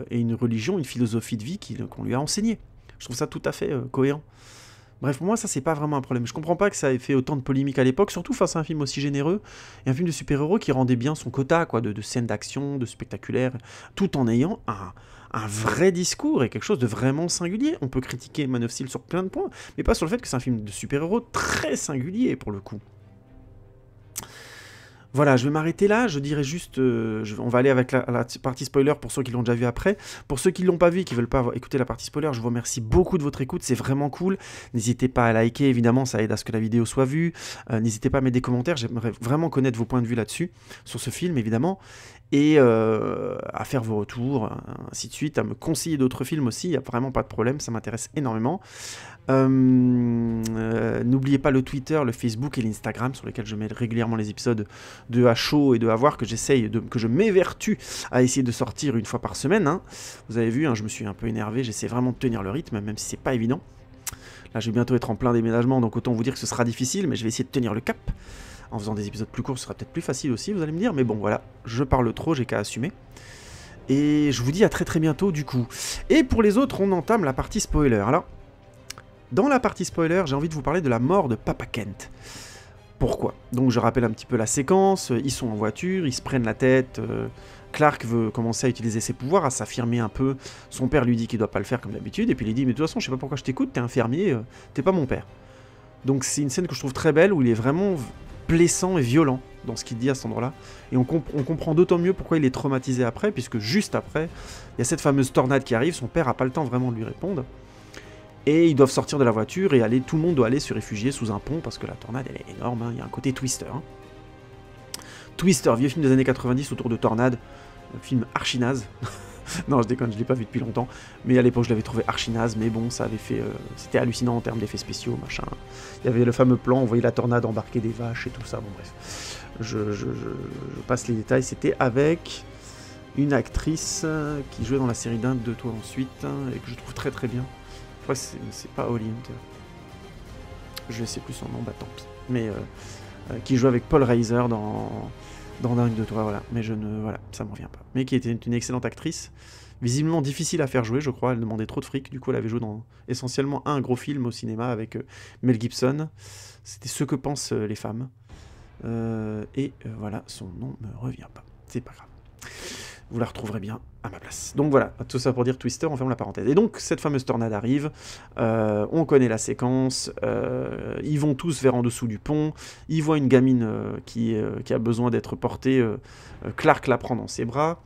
et une religion, une philosophie de vie qu'on lui a enseignée. Je trouve ça tout à fait cohérent. Bref, pour moi, ça, c'est pas vraiment un problème. Je comprends pas que ça ait fait autant de polémiques à l'époque, surtout face à un film aussi généreux, et un film de super-héros qui rendait bien son quota, quoi, de scènes d'action, de spectaculaire, tout en ayant un vrai discours et quelque chose de vraiment singulier. On peut critiquer Man of Steel sur plein de points, mais pas sur le fait que c'est un film de super-héros très singulier, pour le coup. Voilà, je vais m'arrêter là, je dirais juste, on va aller avec la partie spoiler pour ceux qui l'ont déjà vu après. Pour ceux qui ne l'ont pas vu et qui ne veulent pas écouter la partie spoiler, je vous remercie beaucoup de votre écoute, c'est vraiment cool. N'hésitez pas à liker, évidemment, ça aide à ce que la vidéo soit vue. N'hésitez pas à mettre des commentaires, j'aimerais vraiment connaître vos points de vue là-dessus, sur ce film, évidemment. Et à faire vos retours, ainsi de suite, à me conseiller d'autres films aussi, il n'y a vraiment pas de problème, ça m'intéresse énormément. N'oubliez pas le Twitter, le Facebook et l'Instagram sur lesquels je mets régulièrement les épisodes de HO et de Avoir que je m'évertue à essayer de sortir une fois par semaine. Hein. Vous avez vu, hein, je me suis un peu énervé, j'essaie vraiment de tenir le rythme, même si c'est pas évident. Là, je vais bientôt être en plein déménagement, donc autant vous dire que ce sera difficile, mais je vais essayer de tenir le cap. En faisant des épisodes plus courts, ce sera peut-être plus facile aussi, vous allez me dire, mais bon, voilà, je parle trop, j'ai qu'à assumer. Et je vous dis à très très bientôt, du coup. Et pour les autres, on entame la partie spoiler. Alors, dans la partie spoiler, j'ai envie de vous parler de la mort de Papa Kent. Pourquoi? Donc je rappelle un petit peu la séquence, ils sont en voiture, ils se prennent la tête, Clark veut commencer à utiliser ses pouvoirs, à s'affirmer un peu, son père lui dit qu'il doit pas le faire comme d'habitude, et puis il dit mais de toute façon je sais pas pourquoi je t'écoute, t'es un fermier, t'es pas mon père. Donc c'est une scène que je trouve très belle, où il est vraiment blessant et violent dans ce qu'il dit à cet endroit-là, et on comprend d'autant mieux pourquoi il est traumatisé après, puisque juste après, il y a cette fameuse tornade qui arrive, son père a pas le temps vraiment de lui répondre, et ils doivent sortir de la voiture et tout le monde doit aller se réfugier sous un pont parce que la tornade elle est énorme, hein. Il y a un côté Twister. Hein. Twister, vieux film des années 90 autour de tornades, film archi naze. Non, je déconne, je l'ai pas vu depuis longtemps, mais à l'époque je l'avais trouvé archi naze, mais bon, ça avait fait, c'était hallucinant en termes d'effets spéciaux, machin. Il y avait le fameux plan, on voyait la tornade embarquer des vaches et tout ça, bon bref. Je passe les détails, c'était avec une actrice qui jouait dans la série d'Inde de Toi ensuite, et que je trouve très très bien. Je crois que c'est pas Holly Hunter. Je sais plus son nom, bah tant pis. Mais qui joue avec Paul Reiser dans Dingue de Toi, voilà. Mais voilà, ça me revient pas. Mais qui était une excellente actrice, visiblement difficile à faire jouer, je crois. Elle demandait trop de fric. Du coup, elle avait joué dans essentiellement un gros film au cinéma avec Mel Gibson. C'était Ce que pensent les femmes. Voilà, son nom me revient pas. C'est pas grave. Vous la retrouverez bien à ma place. Donc voilà, tout ça pour dire Twister, on ferme la parenthèse. Et donc, cette fameuse tornade arrive, on connaît la séquence, ils vont tous vers en dessous du pont, ils voient une gamine qui a besoin d'être portée, Clark la prend dans ses bras,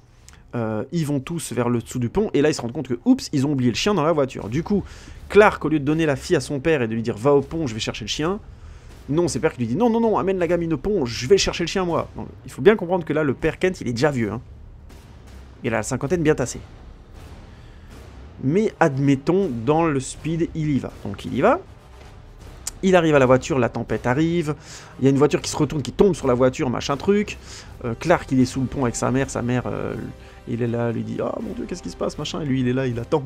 ils vont tous vers le dessous du pont, et là ils se rendent compte que, oups, ils ont oublié le chien dans la voiture. Du coup, Clark, au lieu de donner la fille à son père et de lui dire « va au pont, je vais chercher le chien », Non, c'est le père qui lui dit non, non, non, amène la gamine au pont, je vais chercher le chien moi. Donc, il faut bien comprendre que là, le père Kent, il est déjà vieux. Hein. Il a la cinquantaine bien tassée. Mais admettons, dans le speed, il y va. Donc il y va. Il arrive à la voiture, la tempête arrive. Il y a une voiture qui se retourne, qui tombe sur la voiture, machin truc. Clark, il est sous le pont avec sa mère. Sa mère, il est là, lui dit « Ah mon Dieu, qu'est-ce qui se passe, machin ?» Et lui, il est là, il attend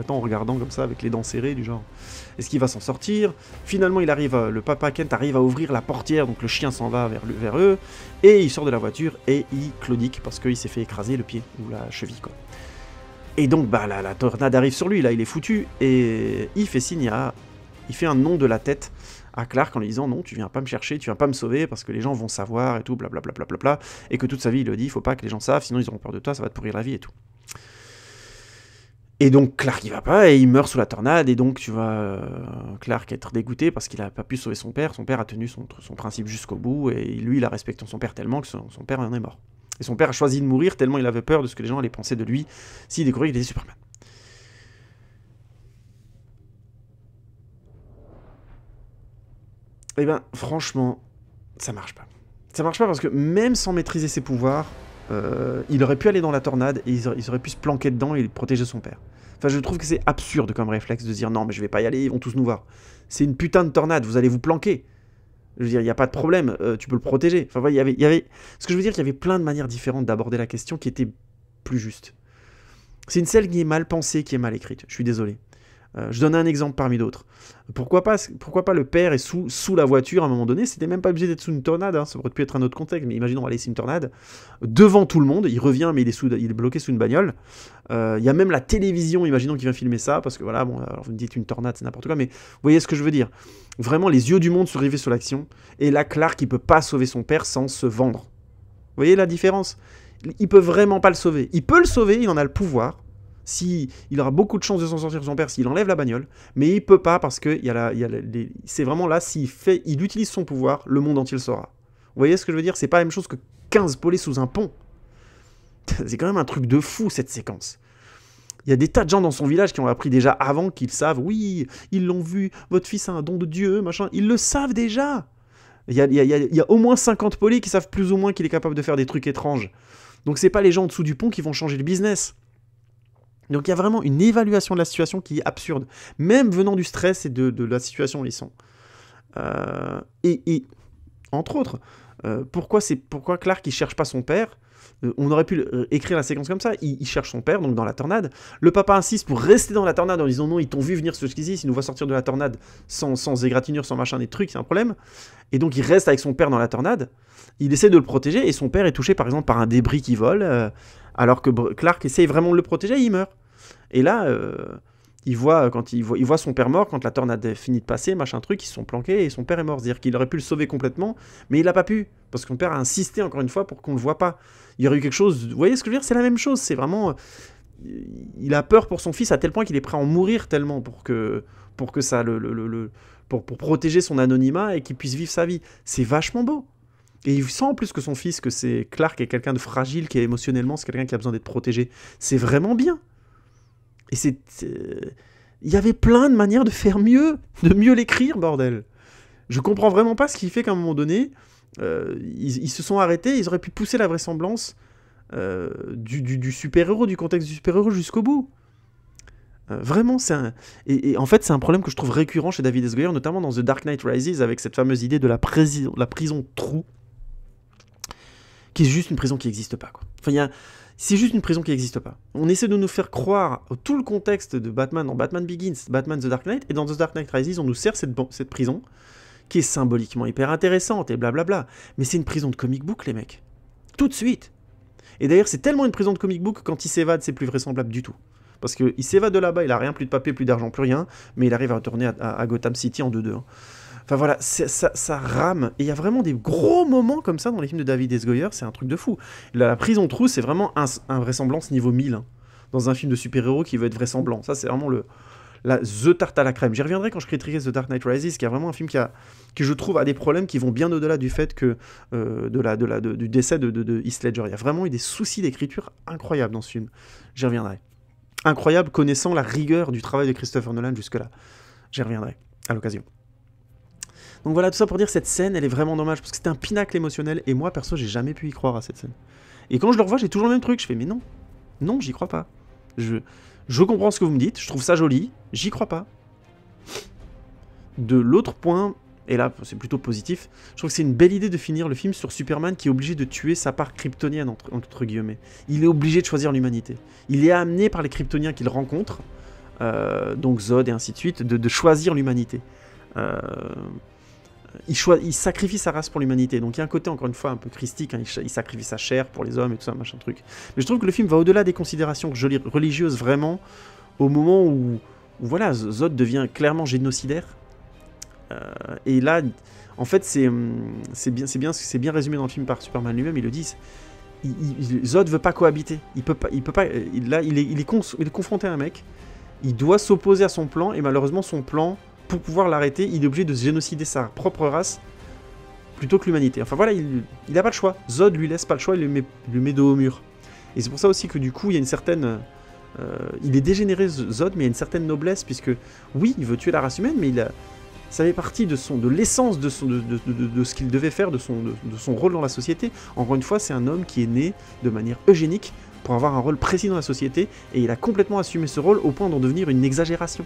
en regardant comme ça, avec les dents serrées, du genre « Est-ce qu'il va s'en sortir ?» Finalement, il arrive, le papa Kent arrive à ouvrir la portière, donc le chien s'en va vers eux. Et il sort de la voiture et il claudique parce qu'il s'est fait écraser le pied ou la cheville, quoi. Et donc, bah, la tornade arrive sur lui, là, il est foutu. Et il fait signe il fait un nom de la tête à Clark en lui disant non, tu viens pas me chercher, tu viens pas me sauver parce que les gens vont savoir et tout, blablabla, bla, et que toute sa vie il le dit, il faut pas que les gens savent, sinon ils auront peur de toi, ça va te pourrir la vie et tout. Et donc Clark il va pas et il meurt sous la tornade et donc tu vas Clark être dégoûté parce qu'il a pas pu sauver son père a tenu son principe jusqu'au bout et lui il a respecté son père tellement que son père en est mort. Et son père a choisi de mourir tellement il avait peur de ce que les gens allaient penser de lui s'il découvrait qu'il était Superman. Eh ben, franchement, ça marche pas. Ça marche pas parce que même sans maîtriser ses pouvoirs, il aurait pu aller dans la tornade et ils auraient pu se planquer dedans et protéger son père. Enfin, je trouve que c'est absurde comme réflexe de se dire non, mais je vais pas y aller, ils vont tous nous voir. C'est une putain de tornade, vous allez vous planquer. Je veux dire, il n'y a pas de problème, tu peux le protéger. Enfin, il y avait... Ce que je veux dire, il y avait plein de manières différentes d'aborder la question qui étaient plus justes. C'est une scène qui est mal pensée, qui est mal écrite. Je suis désolé. Je donne un exemple parmi d'autres. Pourquoi pas le père est sous la voiture à un moment donné, c'était même pas obligé d'être sous une tornade, hein, ça aurait pu être un autre contexte, mais imaginons, allez, c'est une tornade, devant tout le monde, il revient, mais il est bloqué sous une bagnole. Il y a même la télévision, imaginons qu'il vient filmer ça, parce que voilà, bon, alors vous me dites une tornade, c'est n'importe quoi, mais vous voyez ce que je veux dire. Vraiment, les yeux du monde sont rivés sur l'action, et là, Clark, il peut pas sauver son père sans se vendre. Vous voyez la différence? Il peut vraiment pas le sauver. Il peut le sauver, il en a le pouvoir. Il aura beaucoup de chances de s'en sortir son père s'il enlève la bagnole, mais il peut pas parce que c'est vraiment là, il utilise son pouvoir, le monde entier le saura. Vous voyez ce que je veux dire? C'est pas la même chose que 15 polés sous un pont. C'est quand même un truc de fou cette séquence. Il y a des tas de gens dans son village qui ont appris déjà avant qu'ils savent, oui, ils l'ont vu, votre fils a un don de Dieu, machin, ils le savent déjà. Il y a au moins 50 polés qui savent plus ou moins qu'il est capable de faire des trucs étranges. Donc c'est pas les gens en dessous du pont qui vont changer le business. Donc il y a vraiment une évaluation de la situation qui est absurde, même venant du stress et de la situation où ils sont. Et entre autres, pourquoi Clark il cherche pas son père? On aurait pu écrire la séquence comme ça, il cherche son père, donc dans la tornade. Le papa insiste pour rester dans la tornade en disant non, ils t'ont vu venir jusqu'ici, s'ils nous voient sortir de la tornade sans égratignure, sans machin, des trucs, c'est un problème. Et donc il reste avec son père dans la tornade, il essaie de le protéger, et son père est touché par exemple par un débris qui vole, alors que Clark essaye vraiment de le protéger, et il meurt. Et là, il voit son père mort quand la tornade finit de passer, machin truc, ils se sont planqués et son père est mort. C'est-à-dire qu'il aurait pu le sauver complètement, mais il n'a pas pu, parce que son père a insisté encore une fois pour qu'on ne le voit pas. Il y aurait eu quelque chose... Vous voyez ce que je veux dire? C'est la même chose, c'est vraiment... Il a peur pour son fils à tel point qu'il est prêt à en mourir tellement pour protéger son anonymat et qu'il puisse vivre sa vie. C'est vachement beau. Et il sent en plus que son fils, que c'est Clark, est quelqu'un de fragile, qui est émotionnellement, c'est quelqu'un qui a besoin d'être protégé. C'est vraiment bien. Et il y avait plein de manières de faire mieux, de mieux l'écrire, bordel. Je comprends vraiment pas ce qui fait qu'à un moment donné, ils se sont arrêtés, ils auraient pu pousser la vraisemblance du super-héros, du contexte du super-héros jusqu'au bout. Vraiment, et en fait, c'est un problème que je trouve récurrent chez David S. Goyer, notamment dans The Dark Knight Rises, avec cette fameuse idée de la prison trou, qui est juste une prison qui n'existe pas, quoi. Enfin, c'est juste une prison qui n'existe pas. On essaie de nous faire croire tout le contexte de Batman dans Batman Begins, Batman The Dark Knight, et dans The Dark Knight Rises, on nous sert cette prison, qui est symboliquement hyper intéressante, et blablabla. Mais c'est une prison de comic book, les mecs. Tout de suite. Et d'ailleurs, c'est tellement une prison de comic book que quand il s'évade, c'est plus vraisemblable du tout. Parce qu'il s'évade de là-bas, il a rien, plus de papier, plus d'argent, plus rien, mais il arrive à retourner à Gotham City en 2-2. Hein. Enfin voilà, ça rame. Et il y a vraiment des gros moments comme ça dans les films de David S. Goyer, c'est un truc de fou. La prison trou, c'est vraiment un vraisemblance niveau 1000. Hein, dans un film de super-héros qui veut être vraisemblant. Ça, c'est vraiment the tarte à la crème. J'y reviendrai quand je critiquerai The Dark Knight Rises, qui est vraiment un film qui je trouve, a des problèmes qui vont bien au-delà du fait que du décès de Heath Ledger. Il y a vraiment eu des soucis d'écriture incroyables dans ce film. J'y reviendrai. Incroyable, connaissant la rigueur du travail de Christopher Nolan jusque-là. J'y reviendrai, à l'occasion. Donc voilà, tout ça pour dire cette scène, elle est vraiment dommage, parce que c'était un pinacle émotionnel, et moi, perso, j'ai jamais pu y croire à cette scène. Et quand je le revois, j'ai toujours le même truc, je fais, mais non, non, j'y crois pas. Je comprends ce que vous me dites, je trouve ça joli, j'y crois pas. De l'autre point, et là, c'est plutôt positif, je trouve que c'est une belle idée de finir le film sur Superman qui est obligé de tuer sa part kryptonienne, entre guillemets. Il est obligé de choisir l'humanité. Il est amené par les kryptoniens qu'il rencontre, donc Zod et ainsi de suite, de choisir l'humanité. Il sacrifie sa race pour l'humanité, donc il y a un côté encore une fois un peu christique, hein, il sacrifie sa chair pour les hommes et tout ça, machin truc. Mais je trouve que le film va au-delà des considérations religieuses vraiment, au moment où voilà, Zod devient clairement génocidaire. Et là, en fait, c'est bien résumé dans le film par Superman lui-même, il le dit. Zod veut pas cohabiter, il peut pas, il est confronté à un mec, il doit s'opposer à son plan, et malheureusement son plan, pour pouvoir l'arrêter, il est obligé de génocider sa propre race plutôt que l'humanité. Enfin voilà, il n'a pas le choix. Zod lui laisse pas le choix, il lui met dos au mur. Et c'est pour ça aussi que du coup, il y a une certaine... il est dégénéré Zod, mais il y a une certaine noblesse, puisque oui, il veut tuer la race humaine, mais ça fait partie de l'essence de ce qu'il devait faire, de son rôle dans la société. Encore une fois, c'est un homme qui est né de manière eugénique pour avoir un rôle précis dans la société, et il a complètement assumé ce rôle au point d'en devenir une exagération.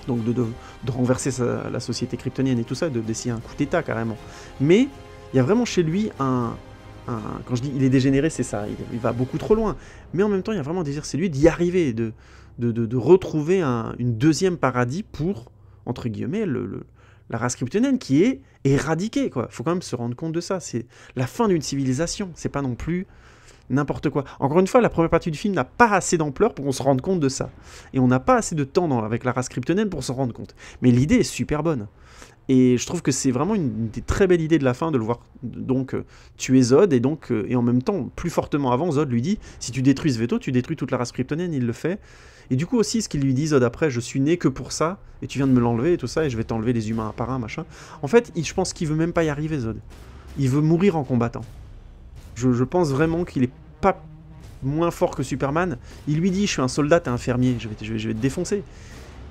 Donc de renverser la société kryptonienne et tout ça, d'essayer un coup d'état carrément. Mais il y a vraiment chez lui quand je dis il est dégénéré, c'est ça, il va beaucoup trop loin. Mais en même temps, il y a vraiment un désir, c'est lui d'y arriver, de retrouver une deuxième paradis pour, entre guillemets, la race kryptonienne qui est éradiquée, quoi. Faut quand même se rendre compte de ça. C'est la fin d'une civilisation, c'est pas non plus n'importe quoi. Encore une fois, la première partie du film n'a pas assez d'ampleur pour qu'on se rende compte de ça. Et on n'a pas assez de temps avec la race kryptonienne pour s'en rendre compte. Mais l'idée est super bonne. Et je trouve que c'est vraiment une des très belles idées de la fin de le voir donc tuer Zod, et en même temps, plus fortement avant, Zod lui dit « Si tu détruis ce vaisseau, tu détruis toute la race kryptonienne », il le fait. Et du coup aussi, ce qu'il lui dit Zod après « Je suis né que pour ça, et tu viens de me l'enlever et tout ça, et je vais t'enlever les humains un par un, machin ». En fait, je pense qu'il veut même pas y arriver, Zod. Il veut mourir en combattant. Je pense vraiment qu'il est pas moins fort que Superman. Il lui dit « Je suis un soldat, t'es un fermier, je vais te défoncer ».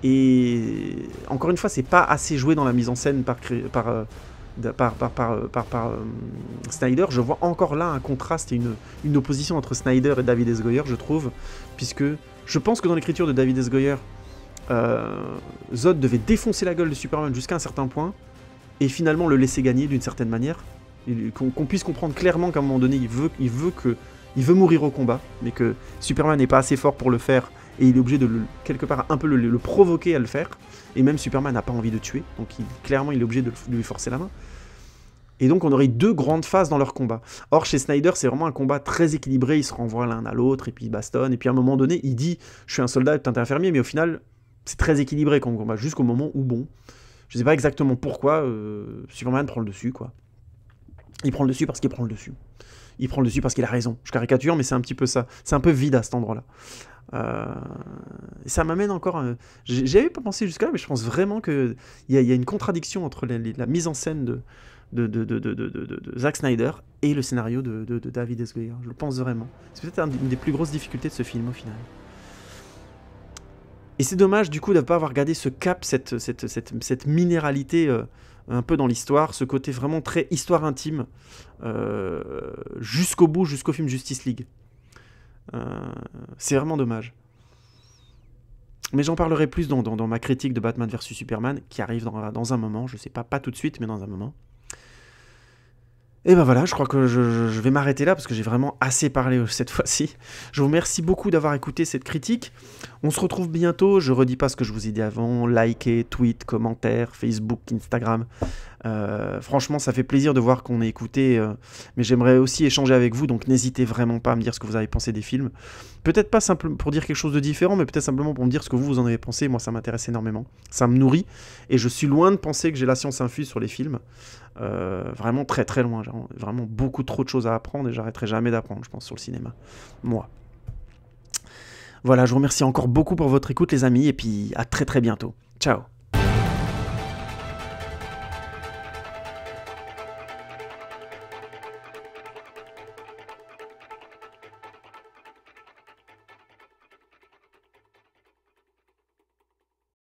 Et encore une fois, c'est pas assez joué dans la mise en scène par Snyder. Je vois encore là un contraste et une opposition entre Snyder et David S. Goyer, je trouve, puisque je pense que dans l'écriture de David S. Goyer, Zod devait défoncer la gueule de Superman jusqu'à un certain point, et finalement le laisser gagner d'une certaine manière, qu'on puisse comprendre clairement qu'à un moment donné, il veut mourir au combat, mais que Superman n'est pas assez fort pour le faire, et il est obligé de, quelque part, un peu le provoquer à le faire, et même Superman n'a pas envie de tuer, donc clairement il est obligé de lui forcer la main. Et donc on aurait deux grandes phases dans leur combat. Or chez Snyder, c'est vraiment un combat très équilibré, ils se renvoient l'un à l'autre, et puis ils bastonnent, et puis à un moment donné, il dit « Je suis un soldat, t'es un infirmier », mais au final, c'est très équilibré comme combat, jusqu'au moment où, bon, je sais pas exactement pourquoi, Superman prend le dessus, quoi. Il prend le dessus parce qu'il prend le dessus. Il prend le dessus parce qu'il a raison. Je caricature, mais c'est un petit peu ça. C'est un peu vide à cet endroit-là. Ça m'amène encore... J'avais pas pensé jusqu'à là, mais je pense vraiment qu'il y a une contradiction entre la mise en scène de Zack Snyder et le scénario de David S. Goyer. Je le pense vraiment. C'est peut-être une des plus grosses difficultés de ce film, au final. Et c'est dommage, du coup, de ne pas avoir gardé ce cap, cette minéralité... un peu dans l'histoire, ce côté vraiment très histoire intime, jusqu'au bout, jusqu'au film Justice League. C'est vraiment dommage. Mais j'en parlerai plus dans ma critique de Batman vs Superman, qui arrive dans un moment, je sais pas tout de suite, mais dans un moment. Et ben voilà, je crois que je vais m'arrêter là, parce que j'ai vraiment assez parlé cette fois-ci. Je vous remercie beaucoup d'avoir écouté cette critique. On se retrouve bientôt, je redis pas ce que je vous ai dit avant, likez, tweet, commentaires, Facebook, Instagram. Franchement, ça fait plaisir de voir qu'on est écouté, mais j'aimerais aussi échanger avec vous, donc n'hésitez vraiment pas à me dire ce que vous avez pensé des films. Peut-être pas simplement pour dire quelque chose de différent, mais peut-être simplement pour me dire ce que vous en avez pensé. Moi, ça m'intéresse énormément, ça me nourrit, et je suis loin de penser que j'ai la science infuse sur les films. Vraiment très très loin, j'ai vraiment beaucoup trop de choses à apprendre, et j'arrêterai jamais d'apprendre, je pense, sur le cinéma. Moi. Voilà, je vous remercie encore beaucoup pour votre écoute, les amis, et puis à très très bientôt. Ciao.